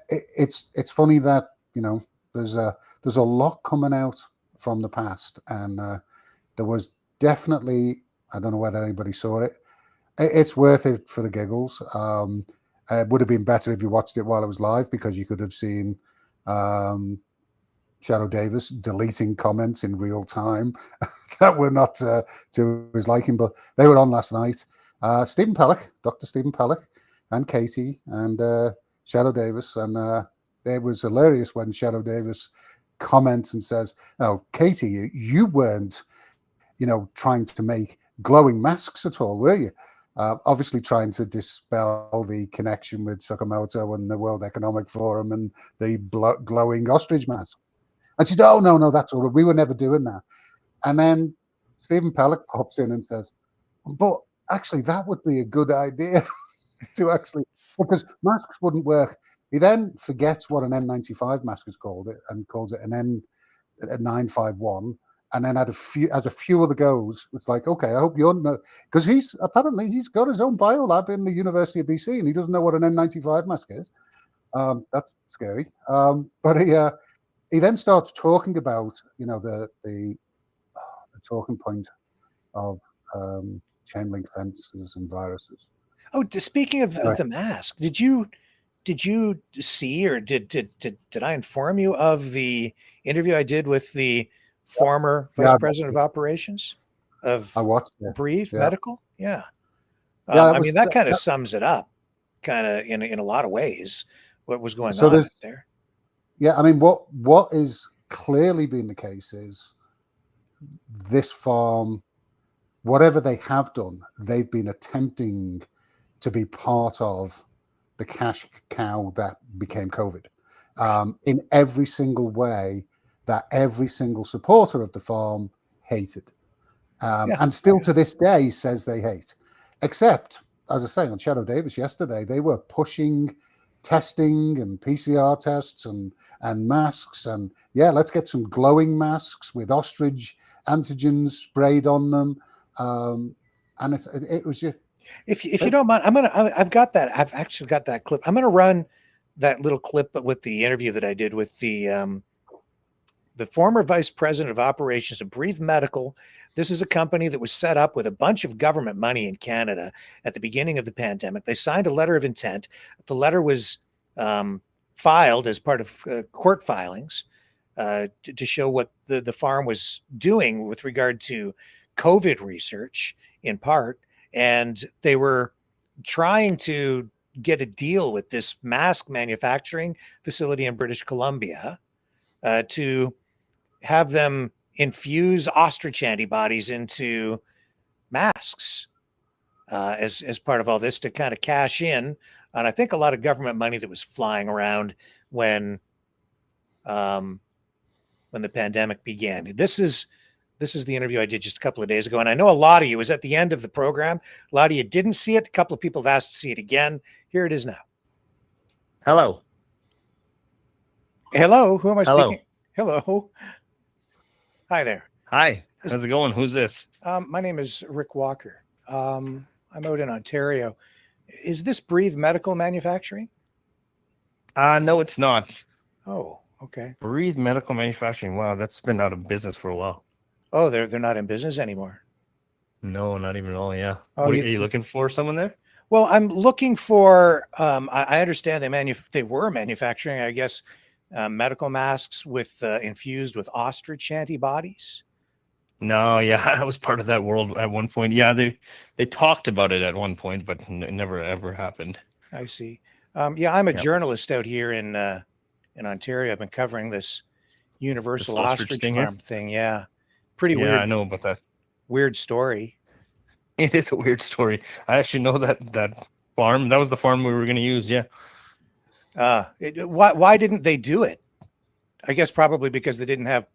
it's funny that there's a lot coming out from the past, and there was definitely, I don't know whether anybody saw it. It's worth it for the giggles. It would have been better if you watched it while it was live, because you could have seen Shadow Davis deleting comments in real time that were not to his liking, but they were on last night. Stephen Pellick, Dr. Stephen Pellick, and Katie and Shadow Davis, and it was hilarious when Shadow Davis comments and says, "Oh, Katie, you weren't, trying to make glowing masks at all, were you? Obviously trying to dispel the connection with Sakamoto and the World Economic Forum and the glowing ostrich mask." And she said, "Oh, no, that's all right. We were never doing that." And then Stephen Pellick pops in and says, "But actually, that would be a good idea to actually, because masks wouldn't work." He then forgets what an N95 mask is called, and calls it an N951. And then as a few other goes, it's like, okay, I hope you know, because he's got his own biolab in the University of BC, and he doesn't know what an N95 mask is. That's scary. But he then starts talking about, the talking point of chain link fences and viruses. Oh, speaking of the mask, did you see, or did I inform you of the interview I did with the former vice president of operations of I watched Breathe Medical? Yeah. I mean, that kind of sums it up, kind of in a lot of ways, what was going on there. Yeah, I mean, what is clearly been the case is this farm, whatever they have done, they've been attempting to be part of the cash cow that became COVID, in every single way that every single supporter of the farm hated, and still to this day says they hate. Except, as I say, on Shadow Davis yesterday, they were pushing testing and PCR tests and masks, and let's get some glowing masks with ostrich antigens sprayed on them, and it was just. If you don't mind, I've got that. I've actually got that clip. I'm going to run that little clip with the interview that I did with the former vice president of operations of Breathe Medical. This is a company that was set up with a bunch of government money in Canada at the beginning of the pandemic. They signed a letter of intent. The letter was filed as part of court filings to show what the farm was doing with regard to COVID research, in part. And they were trying to get a deal with this mask manufacturing facility in British Columbia to have them infuse ostrich antibodies into masks as part of all this, to kind of cash in on, I think, a lot of government money that was flying around when the pandemic began. This is the interview I did just a couple of days ago. And I know a lot of you, was at the end of the program. A lot of you didn't see it. A couple of people have asked to see it again. Here it is now. Hello. Hello. Who am I speaking? Hello. Hi there. Hi. How's it going? Who's this? My name is Rick Walker. I'm out in Ontario. Is this Breathe Medical Manufacturing? No, it's not. Oh, okay. Breathe Medical Manufacturing. Wow, that's been out of business for a while. Oh, they're not in business anymore. No, not even at all. Yeah. Oh, Are you looking for someone there? Well, I'm looking for. I understand they were manufacturing, I guess, medical masks with infused with ostrich antibodies. No, yeah, I was part of that world at one point. Yeah, they talked about it at one point, but it never ever happened. I see. Yeah, I'm a Yep. journalist out here in Ontario. I've been covering this universal ostrich thing here? farm thing. Yeah, pretty Yeah, weird. I know about that. Weird story. It is a weird story. I actually know that farm. That was the farm we were going to use. Yeah. Why didn't they do it? I guess probably because they didn't have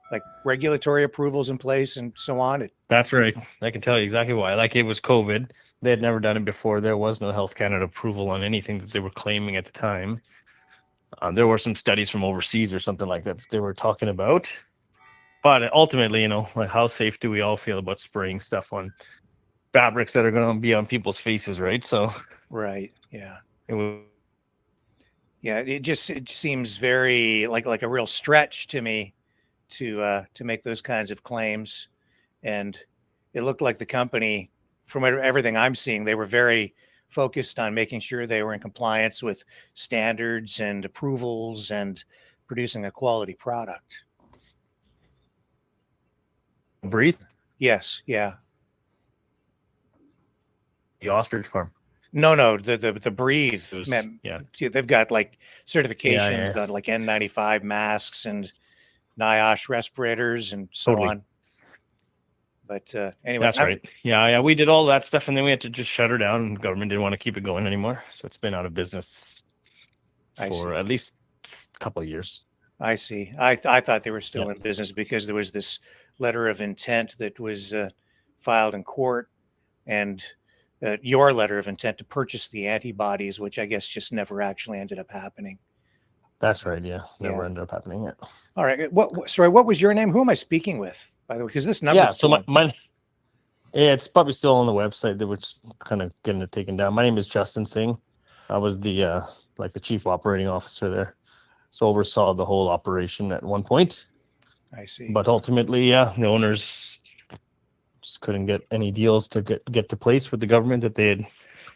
like regulatory approvals in place and so on. That's right. I can tell you exactly why. Like, it was COVID. They had never done it before. There was no Health Canada approval on anything that they were claiming at the time. There were some studies from overseas or something like that they were talking about. But ultimately, like, how safe do we all feel about spraying stuff on fabrics that are going to be on people's faces, right? So, right. Yeah. It seems very like a real stretch to me to make those kinds of claims. And it looked like the company, from everything I'm seeing, they were very focused on making sure they were in compliance with standards and approvals and producing a quality product. Breathe? Yes. Yeah. The ostrich farm. No, the breathe. Yeah. They've got like certifications Yeah. on like N95 masks and NIOSH respirators and so Totally. on. But anyway, That's right. Yeah. We did all that stuff, and then we had to just shut her down. The government didn't want to keep it going anymore, so it's been out of business for at least a couple of years. I see. I thought they were still in business because there was this letter of intent that was filed in court, and your letter of intent to purchase the antibodies, which I guess just never actually ended up happening. That's right. Yeah, never ended up happening yet. All right. What was your name? Who am I speaking with, by the way? Because this number. Yeah. So it's probably still on the website. They were kind of getting it taken down. My name is Justin Singh. I was the the chief operating officer there, so oversaw the whole operation at one point. I see. But ultimately, the owners just couldn't get any deals to get to place with the government that they had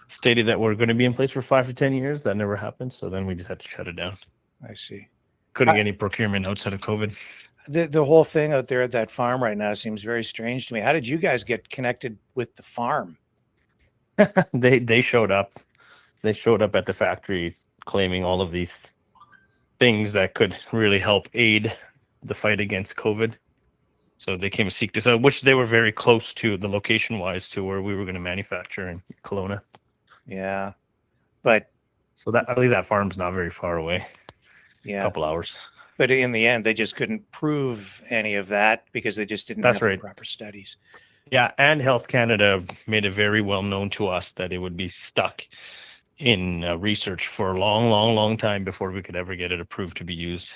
stated that were going to be in place for 5 to 10 years. That never happened. So then we just had to shut it down. I see. Couldn't get any procurement outside of COVID. The whole thing out there at that farm right now seems very strange to me. How did you guys get connected with the farm? They showed up. They showed up at the factory claiming all of these things that could really help aid the fight against COVID. So they came to seek this out, which they were very close to, the location-wise, to where we were going to manufacture in Kelowna. Yeah, but so I believe that farm's not very far away. Yeah, a couple hours. But in the end, they just couldn't prove any of that because they just didn't have the proper studies. Yeah, and Health Canada made it very well known to us that it would be stuck in research for a long time before we could ever get it approved to be used.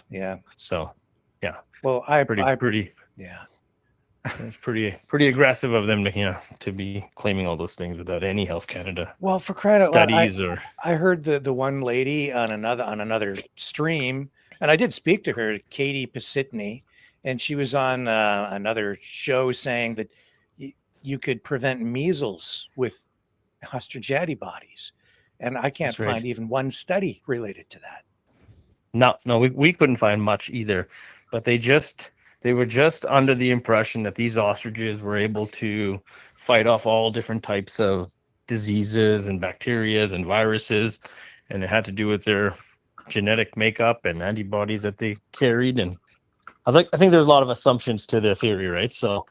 Yeah. So, yeah. Well, pretty. Yeah. It's pretty aggressive of them to be claiming all those things without any Health Canada. Well, for credit, studies I heard the one lady on another stream, and I did speak to her, Katie Pasitny, and she was on another show saying that you could prevent measles with ostrich antibodies, and I can't find even one study related to that. No, we couldn't find much either, but they were just under the impression that these ostriches were able to fight off all different types of diseases and bacteria and viruses, and it had to do with their genetic makeup and antibodies that they carried. And I think there's a lot of assumptions to their theory, right? So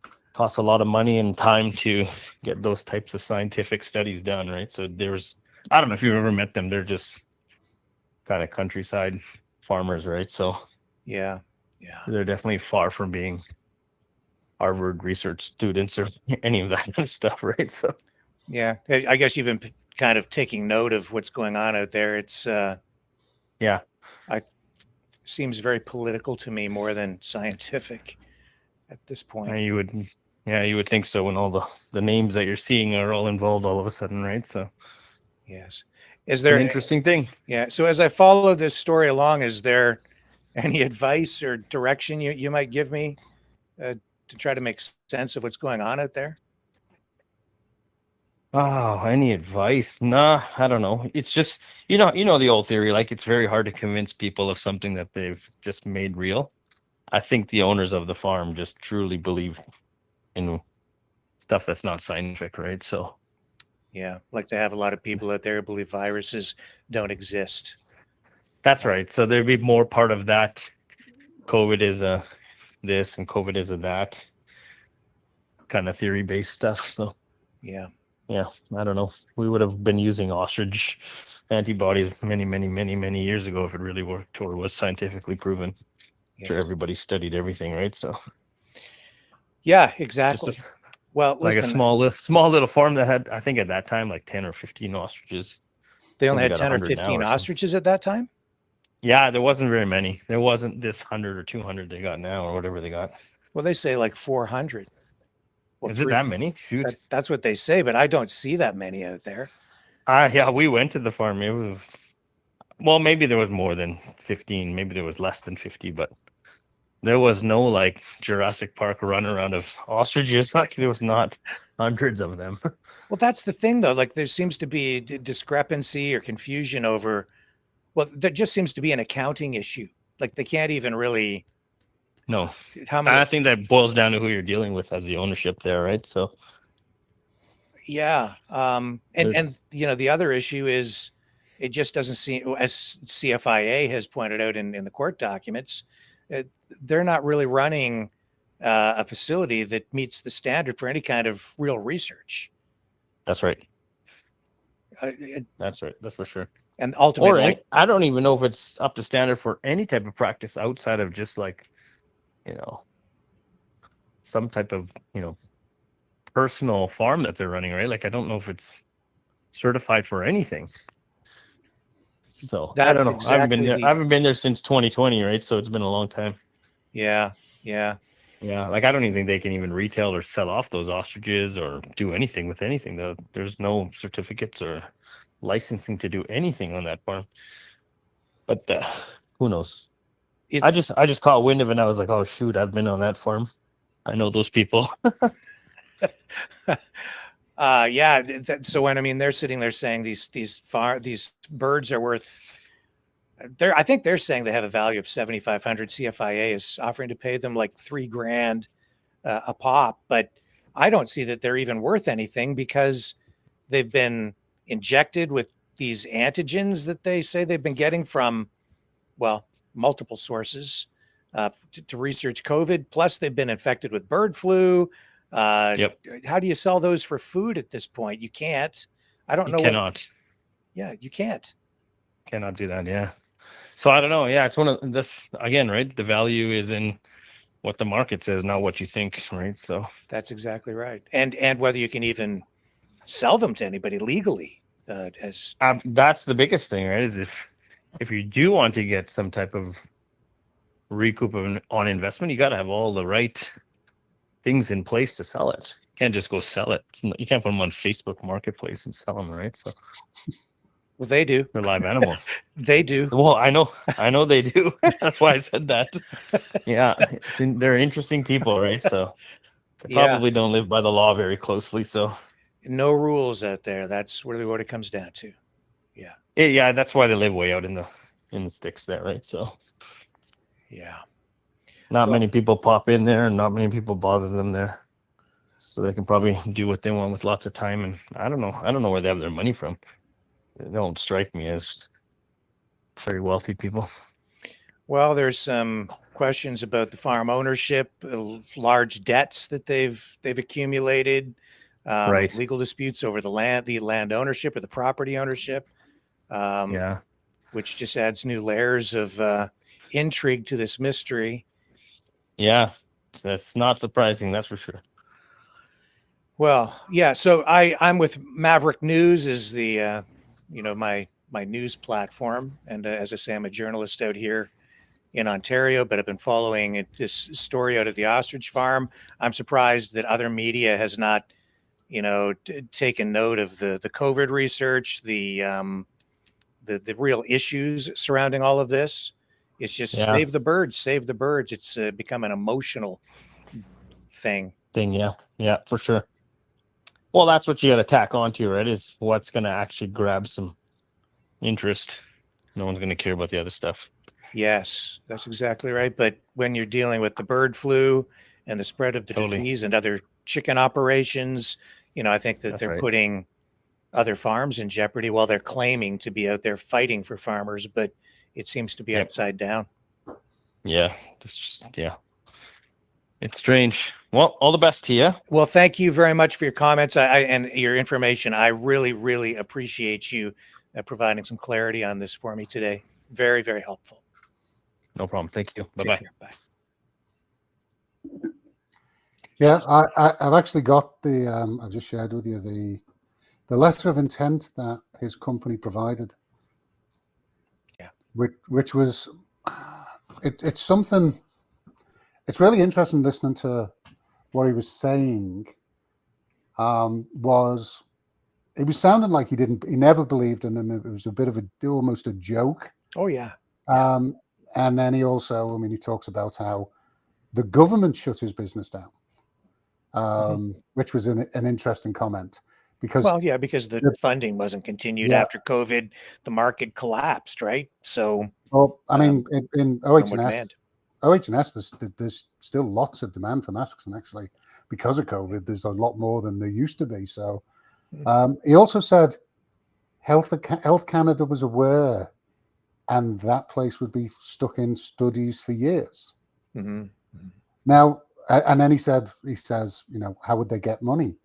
it costs a lot of money and time to get those types of scientific studies done, right? So I don't know if you've ever met them. They're just kind of countryside farmers, right? So yeah, they're definitely far from being Harvard research students or any of that kind of stuff, right? So yeah, I guess you've been kind of taking note of what's going on out there. It's seems very political to me more than scientific at this point. And you would think so when all the names that you're seeing are all involved all of a sudden, right? So yes. Is there an interesting thing? Yeah. So as I follow this story along, is there any advice or direction you might give me to try to make sense of what's going on out there? Oh, any advice? Nah, I don't know. It's just you know the old theory, like it's very hard to convince people of something that they've just made real. I think the owners of the farm just truly believe in stuff that's not scientific, right? So Yeah, like they have a lot of people out there who believe viruses don't exist. that's right. So there'd be more part of that. COVID is a this and COVID is a that kind of theory based stuff. So Yeah. yeah, I don't know. We would have been using ostrich antibodies many years ago if it really worked or was scientifically proven. Yes. Sure, everybody studied everything, right? So yeah, exactly. just Well, like listen, a small little farm that had, I think at that time, like 10 or 15 ostriches. they I only think had got 10 or 100 now 15 or something. ostriches at that time? Yeah, there wasn't very many. There wasn't this 100 or 200 they got now or whatever they got. Well, they say like 400. Well, Is it that many? Shoot. That's what they say, but I don't see that many out there. Yeah, we went to the farm. It was, well, maybe there was more than 15. Maybe there was less than 50, but there was no like Jurassic Park run around of ostriches. Like there was not hundreds of them. Well, that's the thing, though. Like there seems to be discrepancy or confusion over, well, there just seems to be an accounting issue. Like they can't even really. No, How many? I think that boils down to who you're dealing with as the ownership there, right? So yeah, and you know the other issue is it just doesn't seem, as CFIA has pointed out in the court documents, they're not really running a facility that meets the standard for any kind of real research. that's right. That's right. That's for sure. And ultimately, or I don't even know if it's up to standard for any type of practice outside of just like, you know, some type of, you know, personal farm that they're running, right? Like I don't know if it's certified for anything. So I don't know. Exactly I haven't been there since 2020, right? So it's been a long time. Yeah. Like I don't even think they can even retail or sell off those ostriches or do anything with anything. Though there's no certificates or licensing to do anything on that farm. But who knows? I just caught wind of it and I was like, oh shoot, I've been on that farm. I know those people. So when, I mean, they're sitting there saying these birds are worth, I think they're saying they have a value of 7,500. CFIA is offering to pay them like $3,000 a pop, but I don't see that they're even worth anything because they've been injected with these antigens that they say they've been getting from, well, multiple sources to research COVID. Plus, they've been infected with bird flu. Yep. How do you sell those for food at this point? You can't. I don't know. Cannot. Yeah, you can't. Cannot do that. Yeah. So I don't know. Yeah, it's one of this again, right? The value is in what the market says, not what you think, right? So that's exactly right. And whether you can even sell them to anybody legally, that's the biggest thing, right? Is if you do want to get some type of recoup on investment, you got to have all the right things in place to sell it. You can't just go sell it. You can't put them on Facebook Marketplace and sell them, right? So. Well, they do. They're live animals. They do. Well, I know they do. That's why I said that. Yeah, they're interesting people, right? So they probably don't live by the law very closely. So no rules out there. That's really what it comes down to. Yeah. Yeah, that's why they live way out in the sticks there, right? So yeah, not many people pop in there, and not many people bother them there. So they can probably do what they want with lots of time. And I don't know where they have their money from. They don't strike me as very wealthy people. Well, there's some questions about the farm ownership, large debts that they've accumulated, right? Legal disputes over the land ownership or the property ownership. Which just adds new layers of intrigue to this mystery. Yeah, that's not surprising. That's for sure. Well, yeah. So I'm with Maverick News is the my news platform, and as I say, I'm a journalist out here in Ontario, but I've been following this story out of the ostrich farm. I'm surprised that other media has not, taken note of the COVID research, the real issues surrounding all of this. It's just save the birds, save the birds. It's become an emotional thing. Yeah, for sure. Well, that's what you got to tack onto, right? Is what's going to actually grab some interest. No one's going to care about the other stuff. Yes, that's exactly right. But when you're dealing with the bird flu and the spread of the disease and other chicken operations, I think that they're putting other farms in jeopardy while they're claiming to be out there fighting for farmers, but it seems to be upside down. Yeah, it's strange. Well, all the best to you. Well, thank you very much for your comments and your information. I really, really appreciate you providing some clarity on this for me today. Very, very helpful. No problem. Thank you. Bye-bye. Bye. Yeah, I've actually got the, I just shared with you the letter of intent that his company provided. Yeah. Which was, it's something, it's really interesting listening to what he was saying. It was sounding like he never believed in him. It was a bit of almost a joke. Oh, yeah. And then he also, he talks about how the government shut his business down, which was an interesting comment. Because the funding wasn't continued after COVID, the market collapsed, right? So, in OH&S, there's still lots of demand for masks, and actually, because of COVID, there's a lot more than there used to be. So, he also said Health Canada was aware, and that place would be stuck in studies for years. Now, and then he says, how would they get money?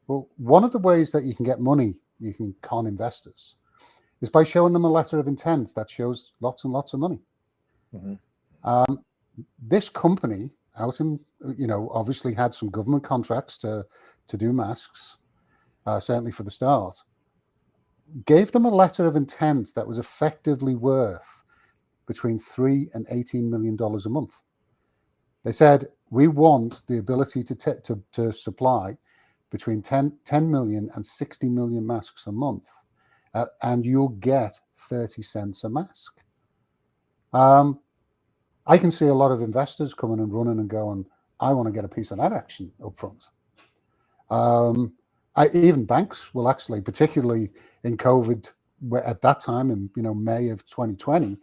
Well, one of the ways that you can get money, you can con investors, is by showing them a letter of intent that shows lots and lots of money. This company, obviously had some government contracts to do masks, certainly for the start, gave them a letter of intent that was effectively worth between $3 and $18 million a month. They said, we want the ability to supply between 10 million and 60 million masks a month, and you'll get 30 cents a mask. I can see a lot of investors coming and running and going, I want to get a piece of that action up front. Even banks will actually, particularly in COVID, where at that time in May of 2020, it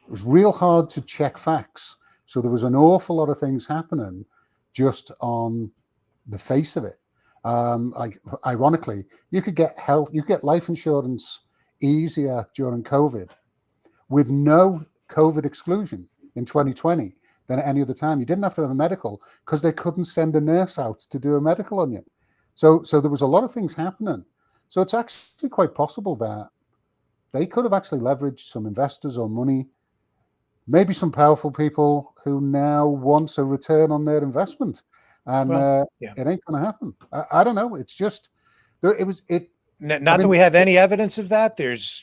was real hard to check facts. So there was an awful lot of things happening just on the face of it. Ironically, you could get life insurance easier during COVID with no COVID exclusion in 2020 than at any other time. You didn't have to have a medical because they couldn't send a nurse out to do a medical on you. So there was a lot of things happening. So it's actually quite possible that they could have actually leveraged some investors or money, maybe some powerful people who now want a return on their investment. And it ain't going to happen. I don't know. It's just, not that we have any evidence of that. There's,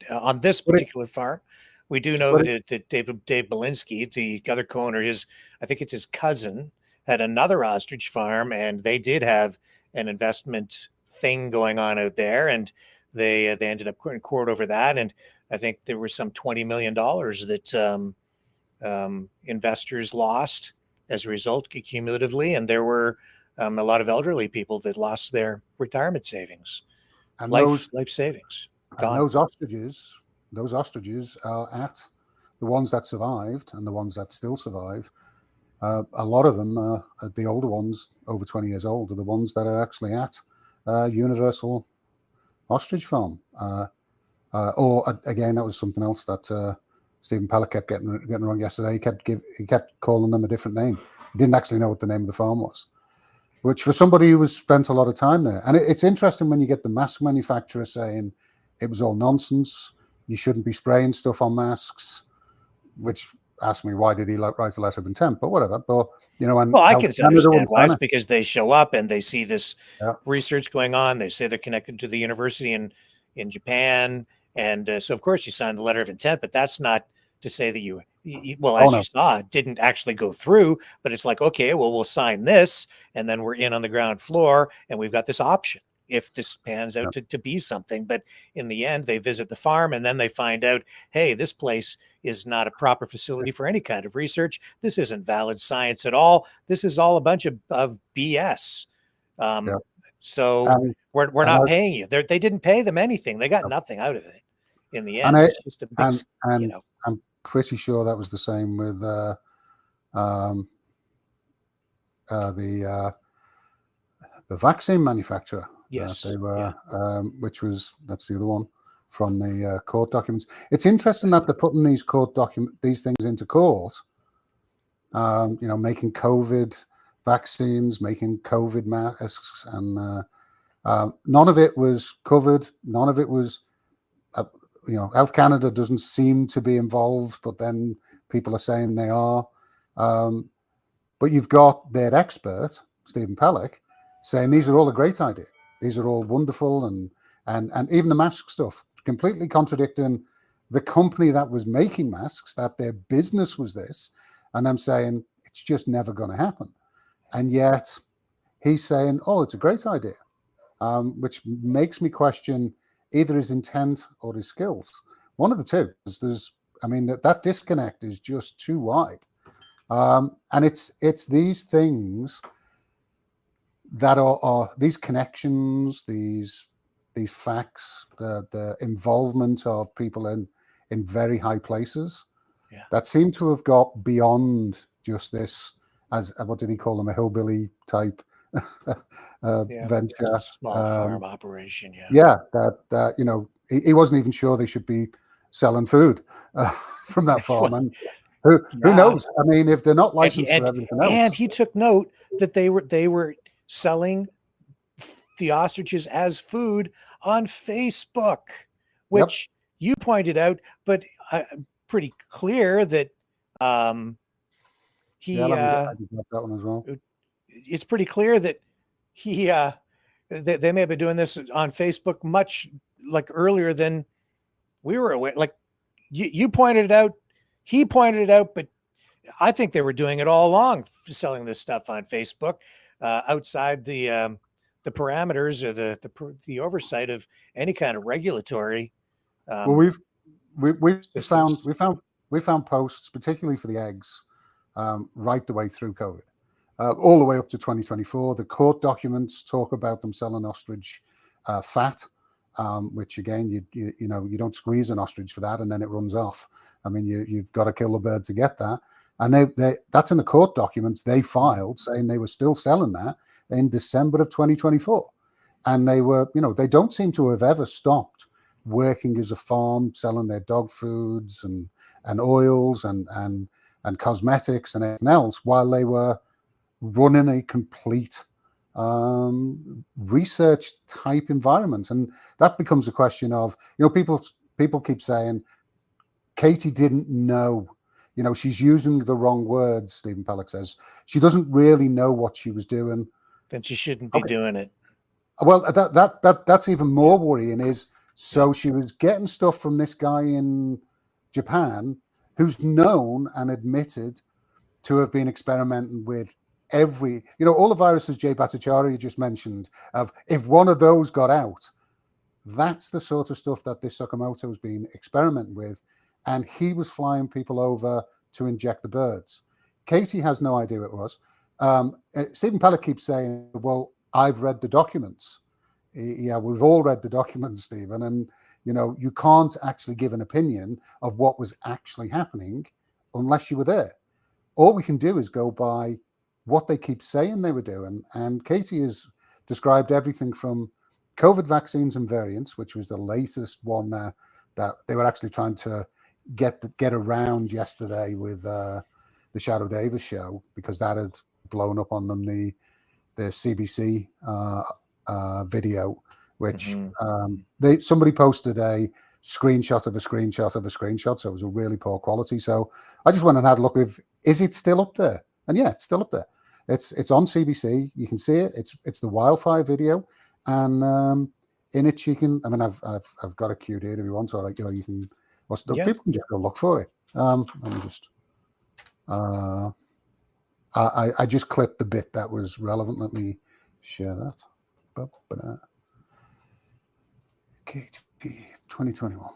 on this particular farm, we do know that Dave Belinsky, the other co-owner, I think it's his cousin, had another ostrich farm, and they did have an investment thing going on out there, and they ended up in court over that. And I think there was some $20 million that investors lost as a result, cumulatively, and there were a lot of elderly people that lost their retirement savings, and life savings. And those ostriches are at the ones that survived and the ones that still survive. A lot of them, the older ones, over 20 years old, are the ones that are actually at Universal Ostrich Farm. Or again, that was something else that Stephen Pellet kept getting wrong yesterday. He kept calling them a different name. He didn't actually know what the name of the farm was, which for somebody who spent a lot of time there. And it's interesting when you get the mask manufacturer saying it was all nonsense. You shouldn't be spraying stuff on masks, which asked me, why did he write a letter of intent? But whatever. But, I can understand why. It's because they show up and they see this research going on. They say they're connected to the university in Japan. And so, of course, you signed the letter of intent, but that's not to say that you saw, it didn't actually go through. But it's like, okay, well, we'll sign this, and then we're in on the ground floor, and we've got this option if this pans out to be something. But in the end, they visit the farm, and then they find out, hey, this place is not a proper facility for any kind of research. This isn't valid science at all. This is all a bunch of BS. So we're not paying you. They didn't pay them anything. They got No. nothing out of it in the And end. It's just a big, and I'm pretty sure that was the same with the vaccine manufacturer. Yes. They were, which was, that's the other one from the court documents. It's interesting that they're putting these these things into court. Making COVID vaccines, making COVID masks, and none of it was covered. None of it was, Health Canada doesn't seem to be involved, but then people are saying they are. But you've got their expert, Stephen Pellick, saying these are all a great idea. These are all wonderful, and even the mask stuff, completely contradicting the company that was making masks, that their business was this, and them saying it's just never going to happen. And yet he's saying, oh, it's a great idea, which makes me question either his intent or his skills. One of the two. That disconnect is just too wide. And it's these things that are these connections, these facts, the involvement of people in very high places that seem to have got beyond just this, as what did he call them, a hillbilly type venture, small farm operation. That he wasn't even sure they should be selling food from that farm. And who knows? I mean, if they're not licensed for everything else. And he took note that they were selling the ostriches as food on Facebook, which you pointed out, but pretty clear that he. I did that one as well. It's pretty clear that he they may have been doing this on Facebook much earlier than we were aware. Like you pointed it out, he pointed it out, but I think they were doing it all along, selling this stuff on Facebook outside the parameters or the oversight of any kind of regulatory. Well, we found posts, particularly for the eggs, right the way through COVID, all the way up to 2024. The court documents talk about them selling ostrich fat, which again, you don't squeeze an ostrich for that and then it runs off. I mean, you've got to kill the bird to get that. And that's in the court documents they filed, saying they were still selling that in December of 2024. And they were, they don't seem to have ever stopped working as a farm, selling their dog foods and oils and cosmetics and everything else, while they were running a complete research type environment. And that becomes a question of, people keep saying Katie didn't know. She's using the wrong words, Stephen Pellick says. She doesn't really know what she was doing. Then she shouldn't be doing it. Well, that's even more worrying is, so she was getting stuff from this guy in Japan who's known and admitted to have been experimenting with all the viruses Jay Bhattacharya just mentioned, of if one of those got out, that's the sort of stuff that this Sakamoto has been experimenting with. And he was flying people over to inject the birds. Katie has no idea it was. Stephen Pellick keeps saying, well, I've read the documents. Yeah, we've all read the documents, Stephen. And, you can't actually give an opinion of what was actually happening unless you were there. All we can do is go by what they keep saying they were doing. And Katie has described everything from COVID vaccines and variants, which was the latest one that they were actually trying to get around yesterday with the Shadow Davis show, because that had blown up on them, the CBC video, which somebody posted a screenshot of a screenshot of a screenshot, so it was a really poor quality. So I just went and had a look is it still up there? And yeah, it's still up there. It's on CBC. You can see it. It's the wildfire video, and in it you can. I mean, I've got it queued here if you want, so you can. People can just go look for it. Let me just. I just clipped the bit that was relevant. Let me share that. KTP 2021.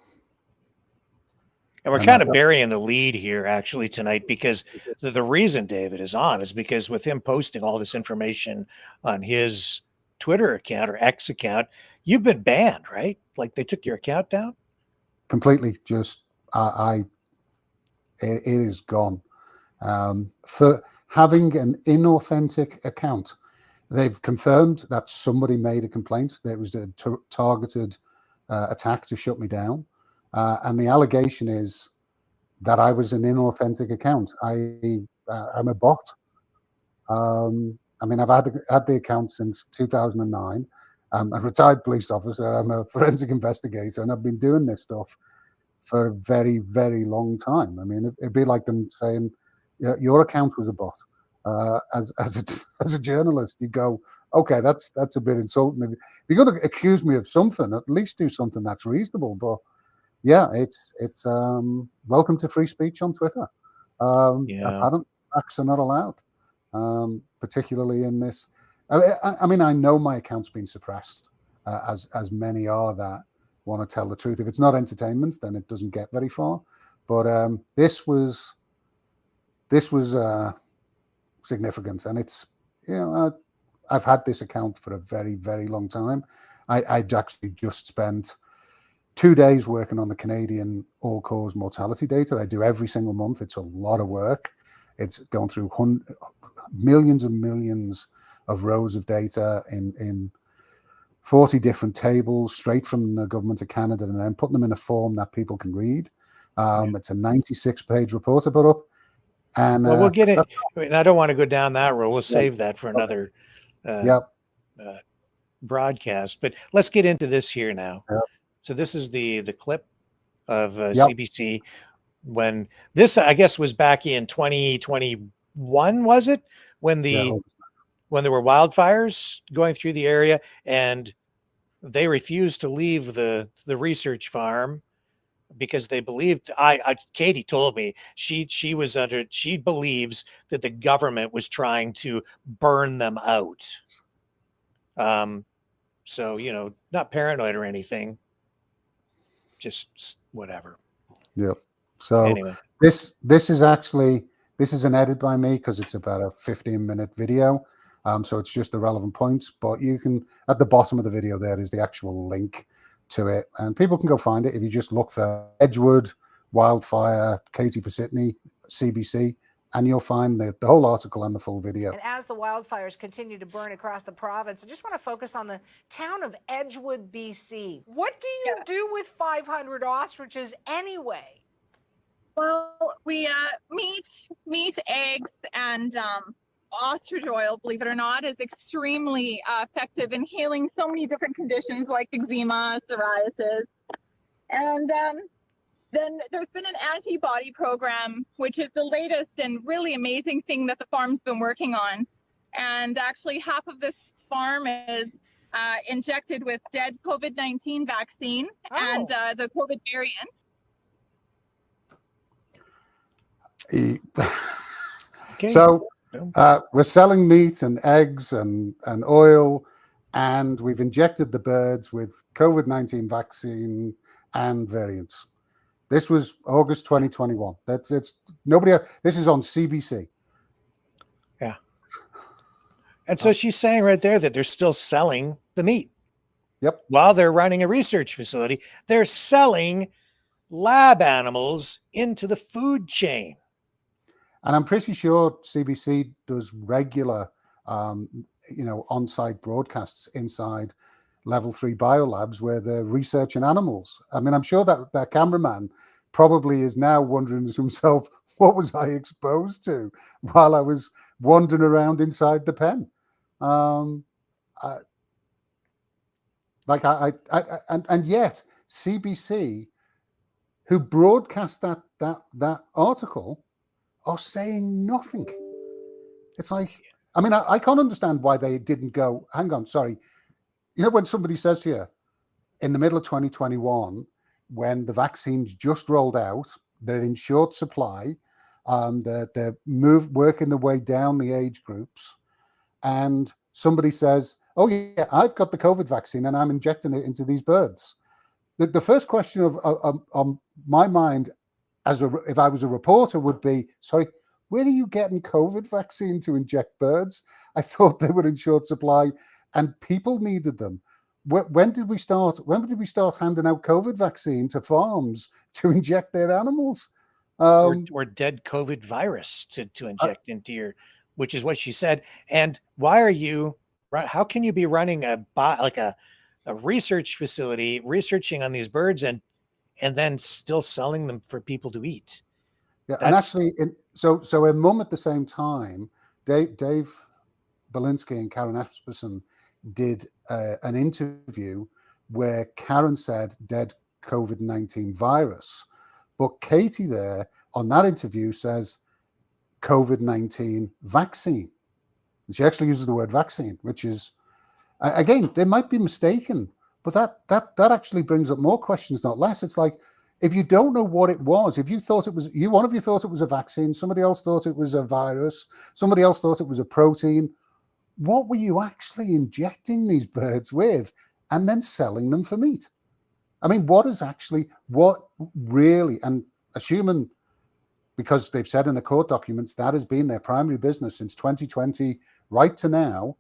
And we're kind of burying the lead here actually tonight, because the reason David is on is because with him posting all this information on his Twitter account or X account, you've been banned, right? Like they took your account down? Completely. Just, it is gone. For having an inauthentic account, they've confirmed that somebody made a complaint. There was a targeted attack to shut me down. And the allegation is that I was an inauthentic account. I'm a bot. I mean, I've had the account since 2009. I'm a retired police officer. I'm a forensic investigator, and I've been doing this stuff for a very, very long time. I mean, it'd be like them saying, your account was a bot. As a journalist, you go, okay, that's a bit insulting. If you're going to accuse me of something, at least do something that's reasonable. But yeah, it's welcome to free speech on Twitter. Apparently, facts are not allowed, particularly in this. I mean, I know my account's been suppressed, as many are that want to tell the truth. If it's not entertainment, then it doesn't get very far. But this was significant, and it's, I've had this account for a very, very long time. I'd actually just spent 2 days working on the Canadian all-cause mortality data. I do every single month. It's a lot of work. It's going through millions and millions of rows of data in 40 different tables, straight from the government of Canada, and then putting them in a form that people can read. It's a 96-page report I put up. And well, we'll get it. I mean, I don't want to go down that road. We'll save that for another broadcast. But let's get into this here now. Yep. So this is the clip of CBC when this, I guess, was back in 2021, was it? When there were wildfires going through the area and they refused to leave the research farm because they believed, Katie told me she believes that the government was trying to burn them out. So, not paranoid or anything, just whatever. Yep. So anyway, this is an edit by me because it's about a 15-minute video. So it's just the relevant points, but you can, at the bottom of the video, there is the actual link to it, and people can go find it if you just look for Edgewood wildfire, Katie Pasitny, CBC, and you'll find the whole article and the full video. And as the wildfires continue to burn across the province, I just want to focus on the town of Edgewood, BC. What do you do with 500 ostriches anyway? Well, we meat, eggs, and ostrich oil, believe it or not, is extremely effective in healing so many different conditions like eczema, psoriasis. And then there's been an antibody program, which is the latest and really amazing thing that the farm's been working on. And actually half of this farm is injected with dead COVID-19 vaccine and the COVID variant. So we're selling meat and eggs and oil, and we've injected the birds with COVID-19 vaccine and variants. This was August 2021. This is on CBC. Yeah. And so she's saying right there that they're still selling the meat. Yep. While they're running a research facility, they're selling lab animals into the food chain. And I'm pretty sure CBC does regular, on-site broadcasts inside level 3 biolabs where they're researching animals. I mean, I'm sure that cameraman probably is now wondering to himself, what was I exposed to while I was wandering around inside the pen? And yet CBC, who broadcast that article, are saying nothing. It's like, I mean, I can't understand why they didn't go, hang on, sorry. When somebody says here, in the middle of 2021, when the vaccines just rolled out, they're in short supply, they're working their way down the age groups, and somebody says, oh yeah, I've got the COVID vaccine and I'm injecting it into these birds. The first question on my mind, if I was a reporter, would be, sorry, where are you getting COVID vaccine to inject birds? I thought they were in short supply. and people needed them. When did we start handing out COVID vaccine to farms to inject their animals? Or dead COVID virus to inject into your, which is what she said. And why are you, how can you be running a research facility, researching on these birds and then still selling them for people to eat? Yeah, and actually, so a mum at the same time, Dave Belinsky and Karen Esperson did an interview where Karen said dead COVID-19 virus, but Katie there on that interview says COVID-19 vaccine. And she actually uses the word vaccine, which is, again, they might be mistaken, but that actually brings up more questions, not less. It's like, if you don't know what it was, if you thought it was, one of you thought it was a vaccine, somebody else thought it was a virus, somebody else thought it was a protein, what were you actually injecting these birds with and then selling them for meat? I mean, what really, and assuming, because they've said in the court documents that has been their primary business since 2020 right to now,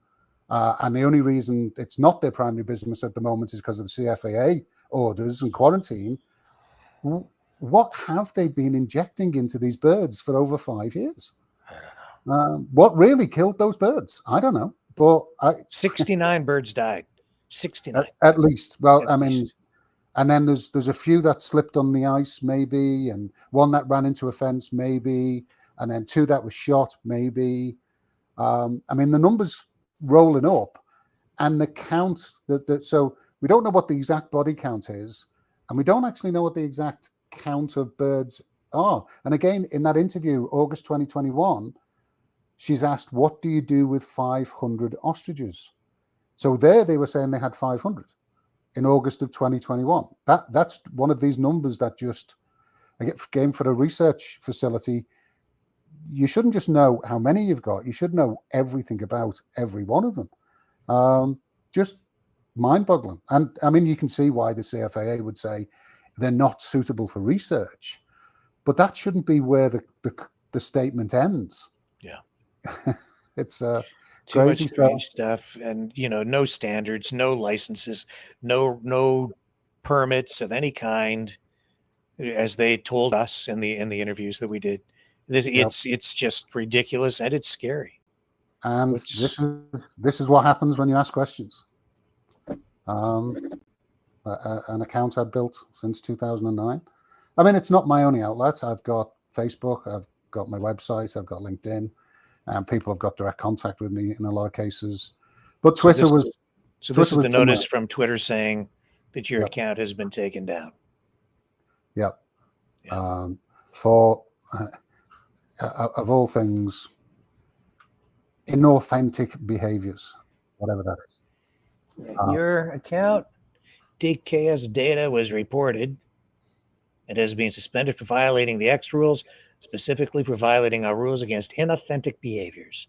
and the only reason it's not their primary business at the moment is because of the CFAA orders and quarantine. What have they been injecting into these birds for over 5 years? I don't know. What really killed those birds? I don't know. But 69 birds died. 69 at least. Well, at least. Mean, and then there's a few that slipped on the ice, maybe, and one that ran into a fence, maybe, and then 2 that were shot, maybe. I mean, the numbers rolling up, and the count so we don't know what the exact body count is, and we don't actually know what the exact count of birds are. And again, in that interview, August 2021, she's asked, what do you do with 500 ostriches? So there they were saying they had 500 in August of 2021. That's one of these numbers that just, again, for a research facility, you shouldn't just know how many you've got. You should know everything about every one of them. Just mind-boggling. And I mean, you can see why the CFAA would say they're not suitable for research, but that shouldn't be where the statement ends. Yeah. It's too much strange stuff, and no standards, no licenses, no permits of any kind, as they told us in the interviews that we did. It's just ridiculous, and it's scary. And this is what happens when you ask questions. An account I've built since 2009. I mean, it's not my only outlet. I've got Facebook, I've got my website, I've got LinkedIn, and people have got direct contact with me in a lot of cases. But Twitter was... So this is the notice from Twitter saying that your account has been taken down. Yep. For, of all things, inauthentic behaviors, whatever that is. Your account, DKS data, was reported. It has been suspended for violating the X rules, specifically for violating our rules against inauthentic behaviors.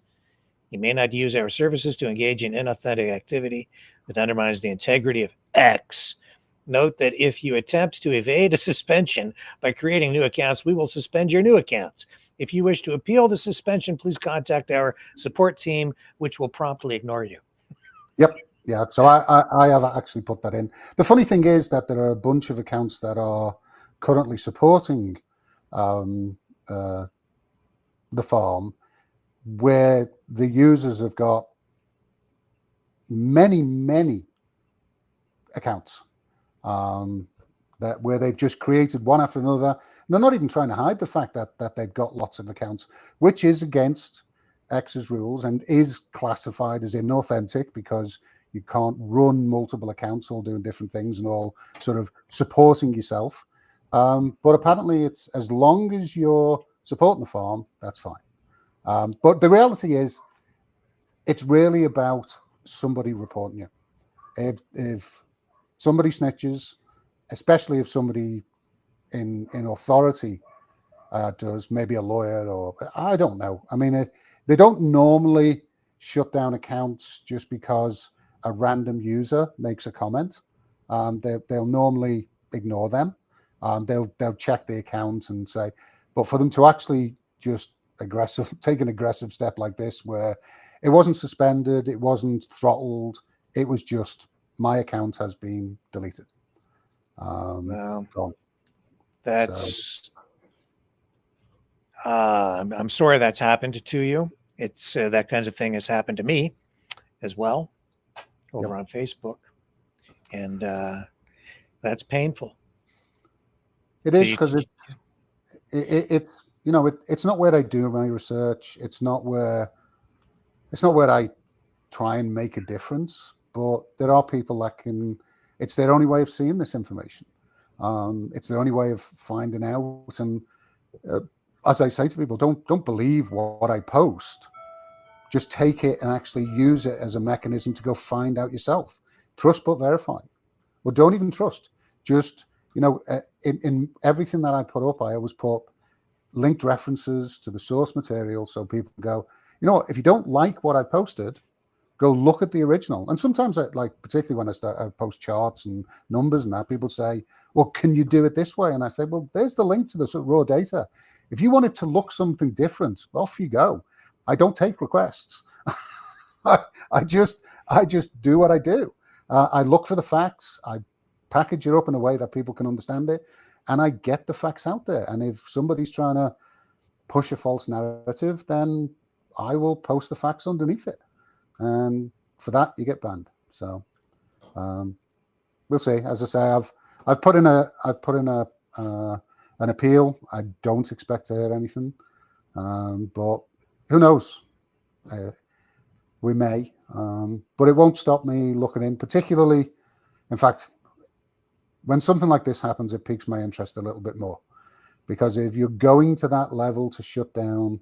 You may not use our services to engage in inauthentic activity that undermines the integrity of X. Note that if you attempt to evade a suspension by creating new accounts, we will suspend your new accounts. If you wish to appeal the suspension, please contact our support team, which will promptly ignore you. Yep. Yeah. So I have actually put that in. The funny thing is that there are a bunch of accounts that are currently supporting the farm, where the users have got many accounts that where they've just created one after another. And they're not even trying to hide the fact that they've got lots of accounts, which is against X's rules and is classified as inauthentic, because you can't run multiple accounts all doing different things and all sort of supporting yourself. But apparently it's, as long as you're supporting the farm, that's fine. But the reality is, it's really about somebody reporting you. If somebody snitches, especially if somebody in authority does, maybe a lawyer, or I don't know. I mean, they don't normally shut down accounts just because a random user makes a comment. They'll normally ignore them. They'll check the account and say, but for them to actually just take an aggressive step like this, where it wasn't suspended, it wasn't throttled, It was just my account has been deleted. Well, gone. that's. I'm sorry that's happened to you. It's that kinds of thing has happened to me as well over on Facebook, and that's painful. It is, because it's you know, it's not where I do my research. It's not where I try and make a difference. But there are people that can. It's their only way of seeing this information. It's their only way of finding out. And as I say to people, don't believe what I post. Just take it and actually use it as a mechanism to go find out yourself. Trust but verify. Well, don't even trust. Just, you know, in everything that I put up, I always put linked references to the source material so people go, you know what, if you don't like what I posted, go look at the original. And sometimes particularly when I post charts and numbers and that, people say, well, can you do it this way? And I say, well, there's the link to the raw data. If you want it to look something different, off you go. I don't take requests. I just do what I do. I look for the facts. I package it up in a way that people can understand it, and I get the facts out there. And if somebody's trying to push a false narrative, then I will post the facts underneath it. And for that, you get banned. So we'll see. As I say, I've put in an appeal. I don't expect to hear anything, but who knows? We may, but it won't stop me looking in. Particularly, in fact, when something like this happens, it piques my interest a little bit more, because if you're going to that level to shut down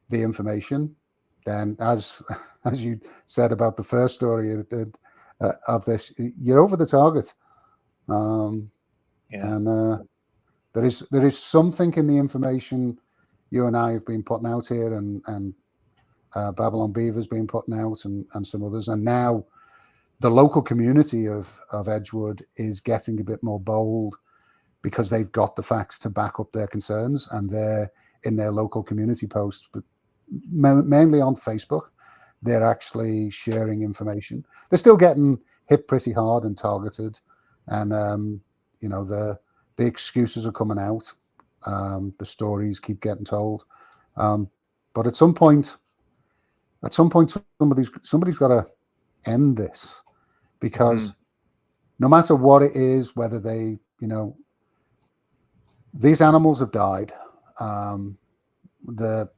the information, then as you said about the first story of this, you're over the target. And there is something in the information you and I have been putting out here, and Babylon Beaver's been putting out, and some others, and now the local community of Edgewood is getting a bit more bold because they've got the facts to back up their concerns, and they're in their local community posts, but mainly on Facebook, they're actually sharing information. They're still getting hit pretty hard and targeted, and you know, the excuses are coming out. The stories keep getting told, but at some point, somebody's got to end this, because no matter what it is, whether they, you know, these animals have died. There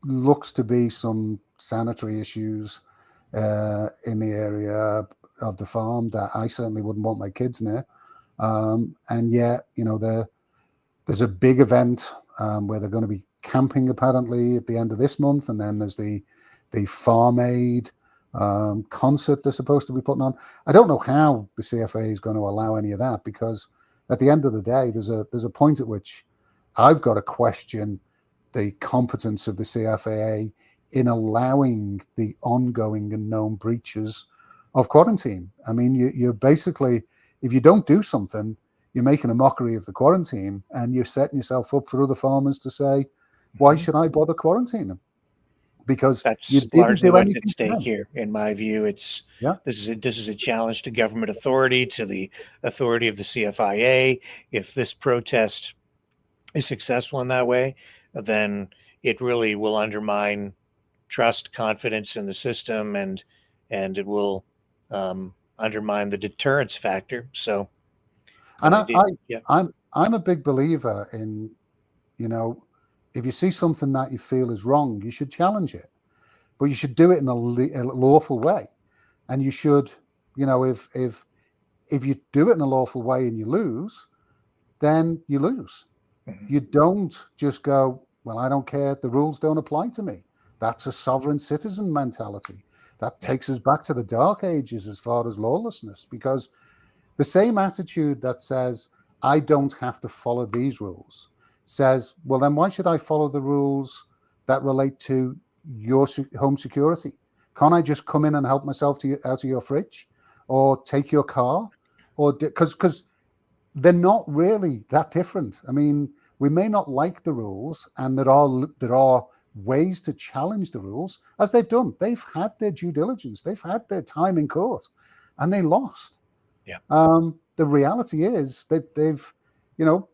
looks to be some sanitary issues in the area of the farm that I certainly wouldn't want my kids near, and yet, you know, there's a big event where they're going to be camping apparently at the end of this month, and then there's the Farm Aid concert they're supposed to be putting on. I don't know how the CFA is going to allow any of that, because at the end of the day, there's a point at which I've got to question the competence of the CFAA in allowing the ongoing and known breaches of quarantine. I mean, you're basically, if you don't do something, you're making a mockery of the quarantine, and you're setting yourself up for other farmers to say, why should I bother quarantining? Because that's largely what's at stake here. In my view, this is a challenge to government authority, to the authority of the CFIA. If this protest is successful in that way, then it really will undermine trust, confidence in the system, and it will undermine the deterrence factor. So, and I'm a big believer in, you know, if you see something that you feel is wrong, you should challenge it, but you should do it in a lawful way. And you should, you know, if you do it in a lawful way and you lose, then you lose. You don't just go, well, I don't care, the rules don't apply to me. That's a sovereign citizen mentality. That takes us back to the dark ages as far as lawlessness, because the same attitude that says, I don't have to follow these rules, says, well, then why should I follow the rules that relate to your home security? Can't I just come in and help myself out of your fridge, or take your car? Or because they're not really that different. I mean, we may not like the rules, and there are ways to challenge the rules, as they've done. They've had their due diligence. They've had their time in court, and they lost. Yeah. The reality is they've, you know,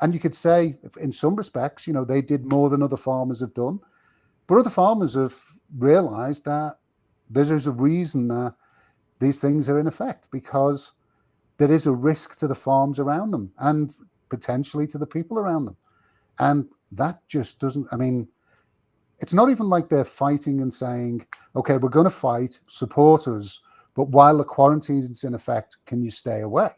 and you could say in some respects, you know, they did more than other farmers have done, but other farmers have realized that there's a reason that these things are in effect, because there is a risk to the farms around them and potentially to the people around them. And that just doesn't, I mean, it's not even like they're fighting and saying, okay, we're going to fight, support us, but while the quarantine is in effect, can you stay away?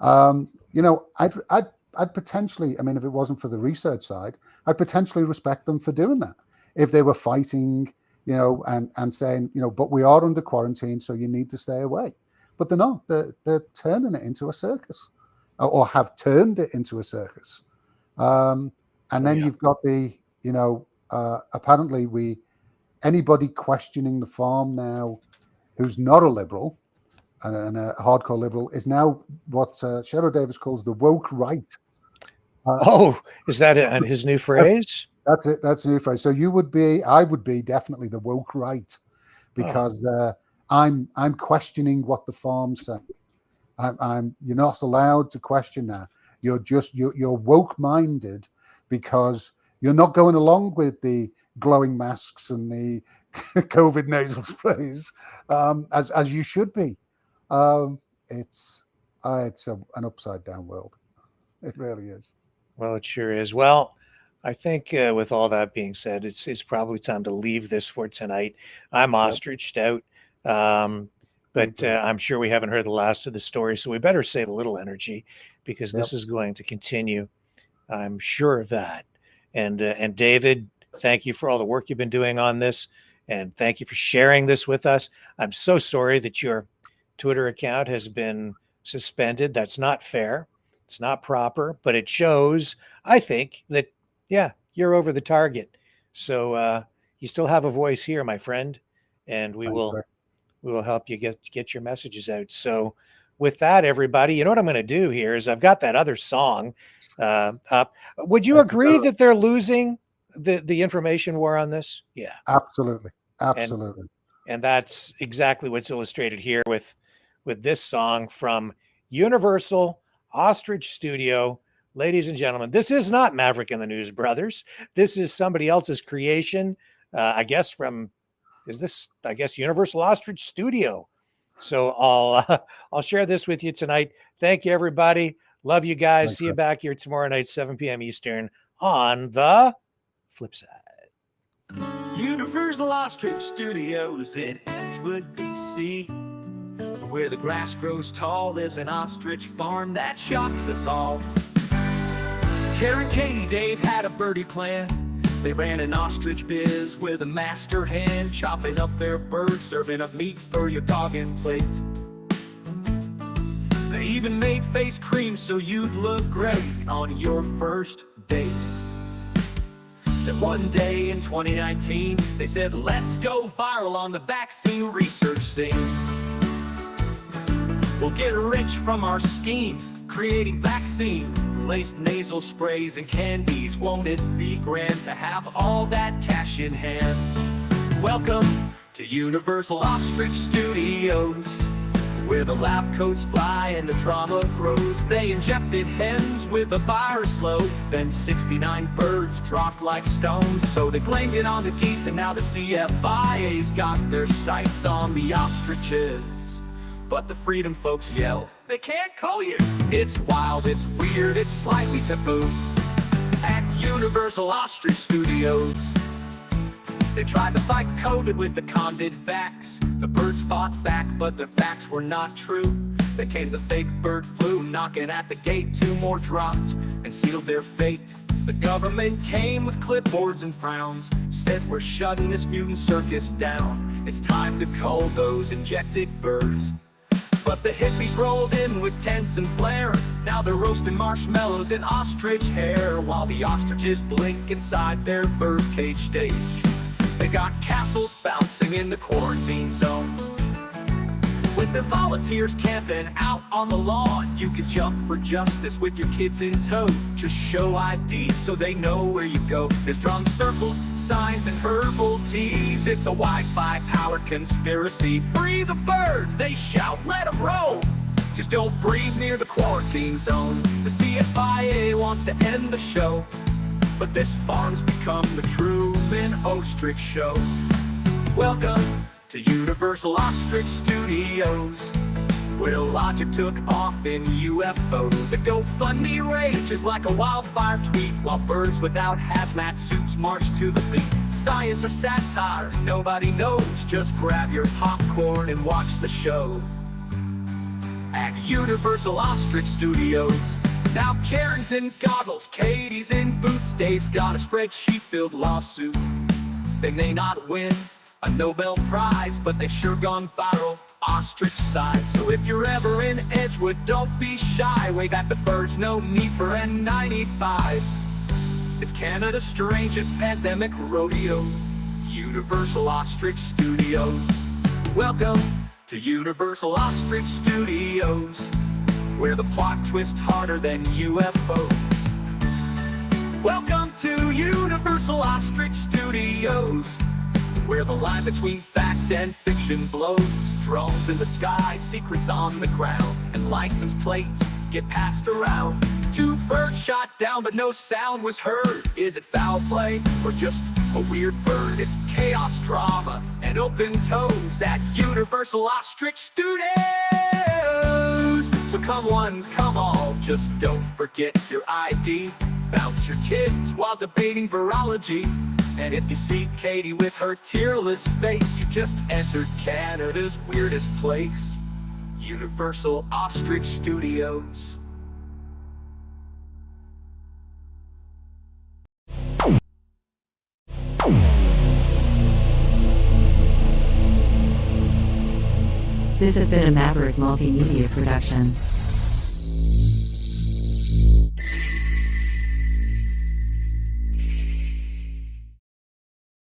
You know, I'd potentially, I mean, if it wasn't for the research side, I'd potentially respect them for doing that. If they were fighting, you know, and saying, you know, but we are under quarantine, so you need to stay away. But they're not. They're turning it into a circus, or have turned it into a circus. And then you've got the, you know, apparently anybody questioning the farm now who's not a liberal and a hardcore liberal is now what Cheryl Davis calls the woke right. Is that his new phrase? That's it. That's a new phrase. So I would be definitely the woke right, because I'm questioning what the farms say. You're not allowed to question that. You're woke minded because you're not going along with the glowing masks and the COVID nasal sprays as you should be. It's an upside down world. It really is. Well, it sure is. Well, I think with all that being said, it's probably time to leave this for tonight. I'm ostriched out, but I'm sure we haven't heard the last of the story, so we better save a little energy, because this is going to continue. I'm sure of that. And David, thank you for all the work you've been doing on this, and thank you for sharing this with us. I'm so sorry that your Twitter account has been suspended. That's not fair. It's not proper, but it shows, I think, that, yeah, you're over the target. So you still have a voice here, my friend, and we will help you get your messages out. So with that, everybody, you know what I'm going to do here is I've got that other song up. Would you agree that they're losing the information war on this? Yeah, absolutely. Absolutely. And that's exactly what's illustrated here with this song from Universal Ostrich Studio. Ladies and gentlemen, this is not Maverick and the News Brothers. This is somebody else's creation, I guess Universal Ostrich Studio. So I'll share this with you tonight. Thank you, everybody. Love you guys. Thank See you back here tomorrow night, 7 p.m. Eastern on the flip side. Universal Ostrich Studios in Edgewood, BC, where the grass grows tall. There's an ostrich farm that shocks us all. Karen, Katie, Dave had a birdie plan. They ran an ostrich biz with a master hand, chopping up their birds, serving up meat for your dog and plate. They even made face cream so you'd look great on your first date. Then one day in 2019, they said, let's go viral on the vaccine research scene. We'll get rich from our scheme, creating vaccine-laced nasal sprays and candies. Won't it be grand to have all that cash in hand? Welcome to Universal Ostrich Studios, where the lab coats fly and the drama grows. They injected hens with a virus load, then 69 birds dropped like stones. So they blamed it on the geese, and now the CFIA's got their sights on the ostriches. But the freedom folks yell, they can't call you. It's wild, it's weird, it's slightly taboo. At Universal Ostrich Studios, they tried to fight COVID with the Convid vax. The birds fought back, but the facts were not true. They came the fake bird flu, knocking at the gate. 2 more dropped and sealed their fate. The government came with clipboards and frowns, said we're shutting this mutant circus down. It's time to cull those injected birds. But the hippies rolled in with tents and flair. Now they're roasting marshmallows in ostrich hair, while the ostriches blink inside their birdcage stage. They got castles bouncing in the quarantine zone, with the volunteers camping out on the lawn. You could jump for justice with your kids in tow. Just show ID so they know where you go. There's drum circles, signs and herbal teas. It's a Wi-Fi powered conspiracy. Free the birds, they shout, let them roam. Just don't breathe near the quarantine zone. The CFIA wants to end the show, but this farm's become the Truman Ostrich Show. Welcome to Universal Ostrich Studios, where logic took off in UFOs. A GoFundMe rages like a wildfire tweet, while birds without hazmat suits march to the beat. Science or satire, nobody knows. Just grab your popcorn and watch the show at Universal Ostrich Studios. Now Karen's in goggles, Katie's in boots, Dave's got a spreadsheet-filled lawsuit. They may not win a Nobel Prize, but they've sure gone viral ostrich size. So if you're ever in Edgewood, don't be shy. Wave at the birds, no need for N95s. It's Canada's strangest pandemic rodeo, Universal Ostrich Studios. Welcome to Universal Ostrich Studios, where the plot twists harder than UFOs. Welcome to Universal Ostrich Studios, where the line between fact and fiction blows. Drones in the sky, secrets on the ground, and license plates get passed around. 2 birds shot down, but no sound was heard. Is it foul play or just a weird bird? It's chaos, drama, and open toes at Universal Ostrich Studios. So come one, come all, just don't forget your ID. Bounce your kids while debating virology. And if you see Katie with her tearless face, you just entered Canada's weirdest place, Universal Ostrich Studios. This has been a Maverick Multimedia production.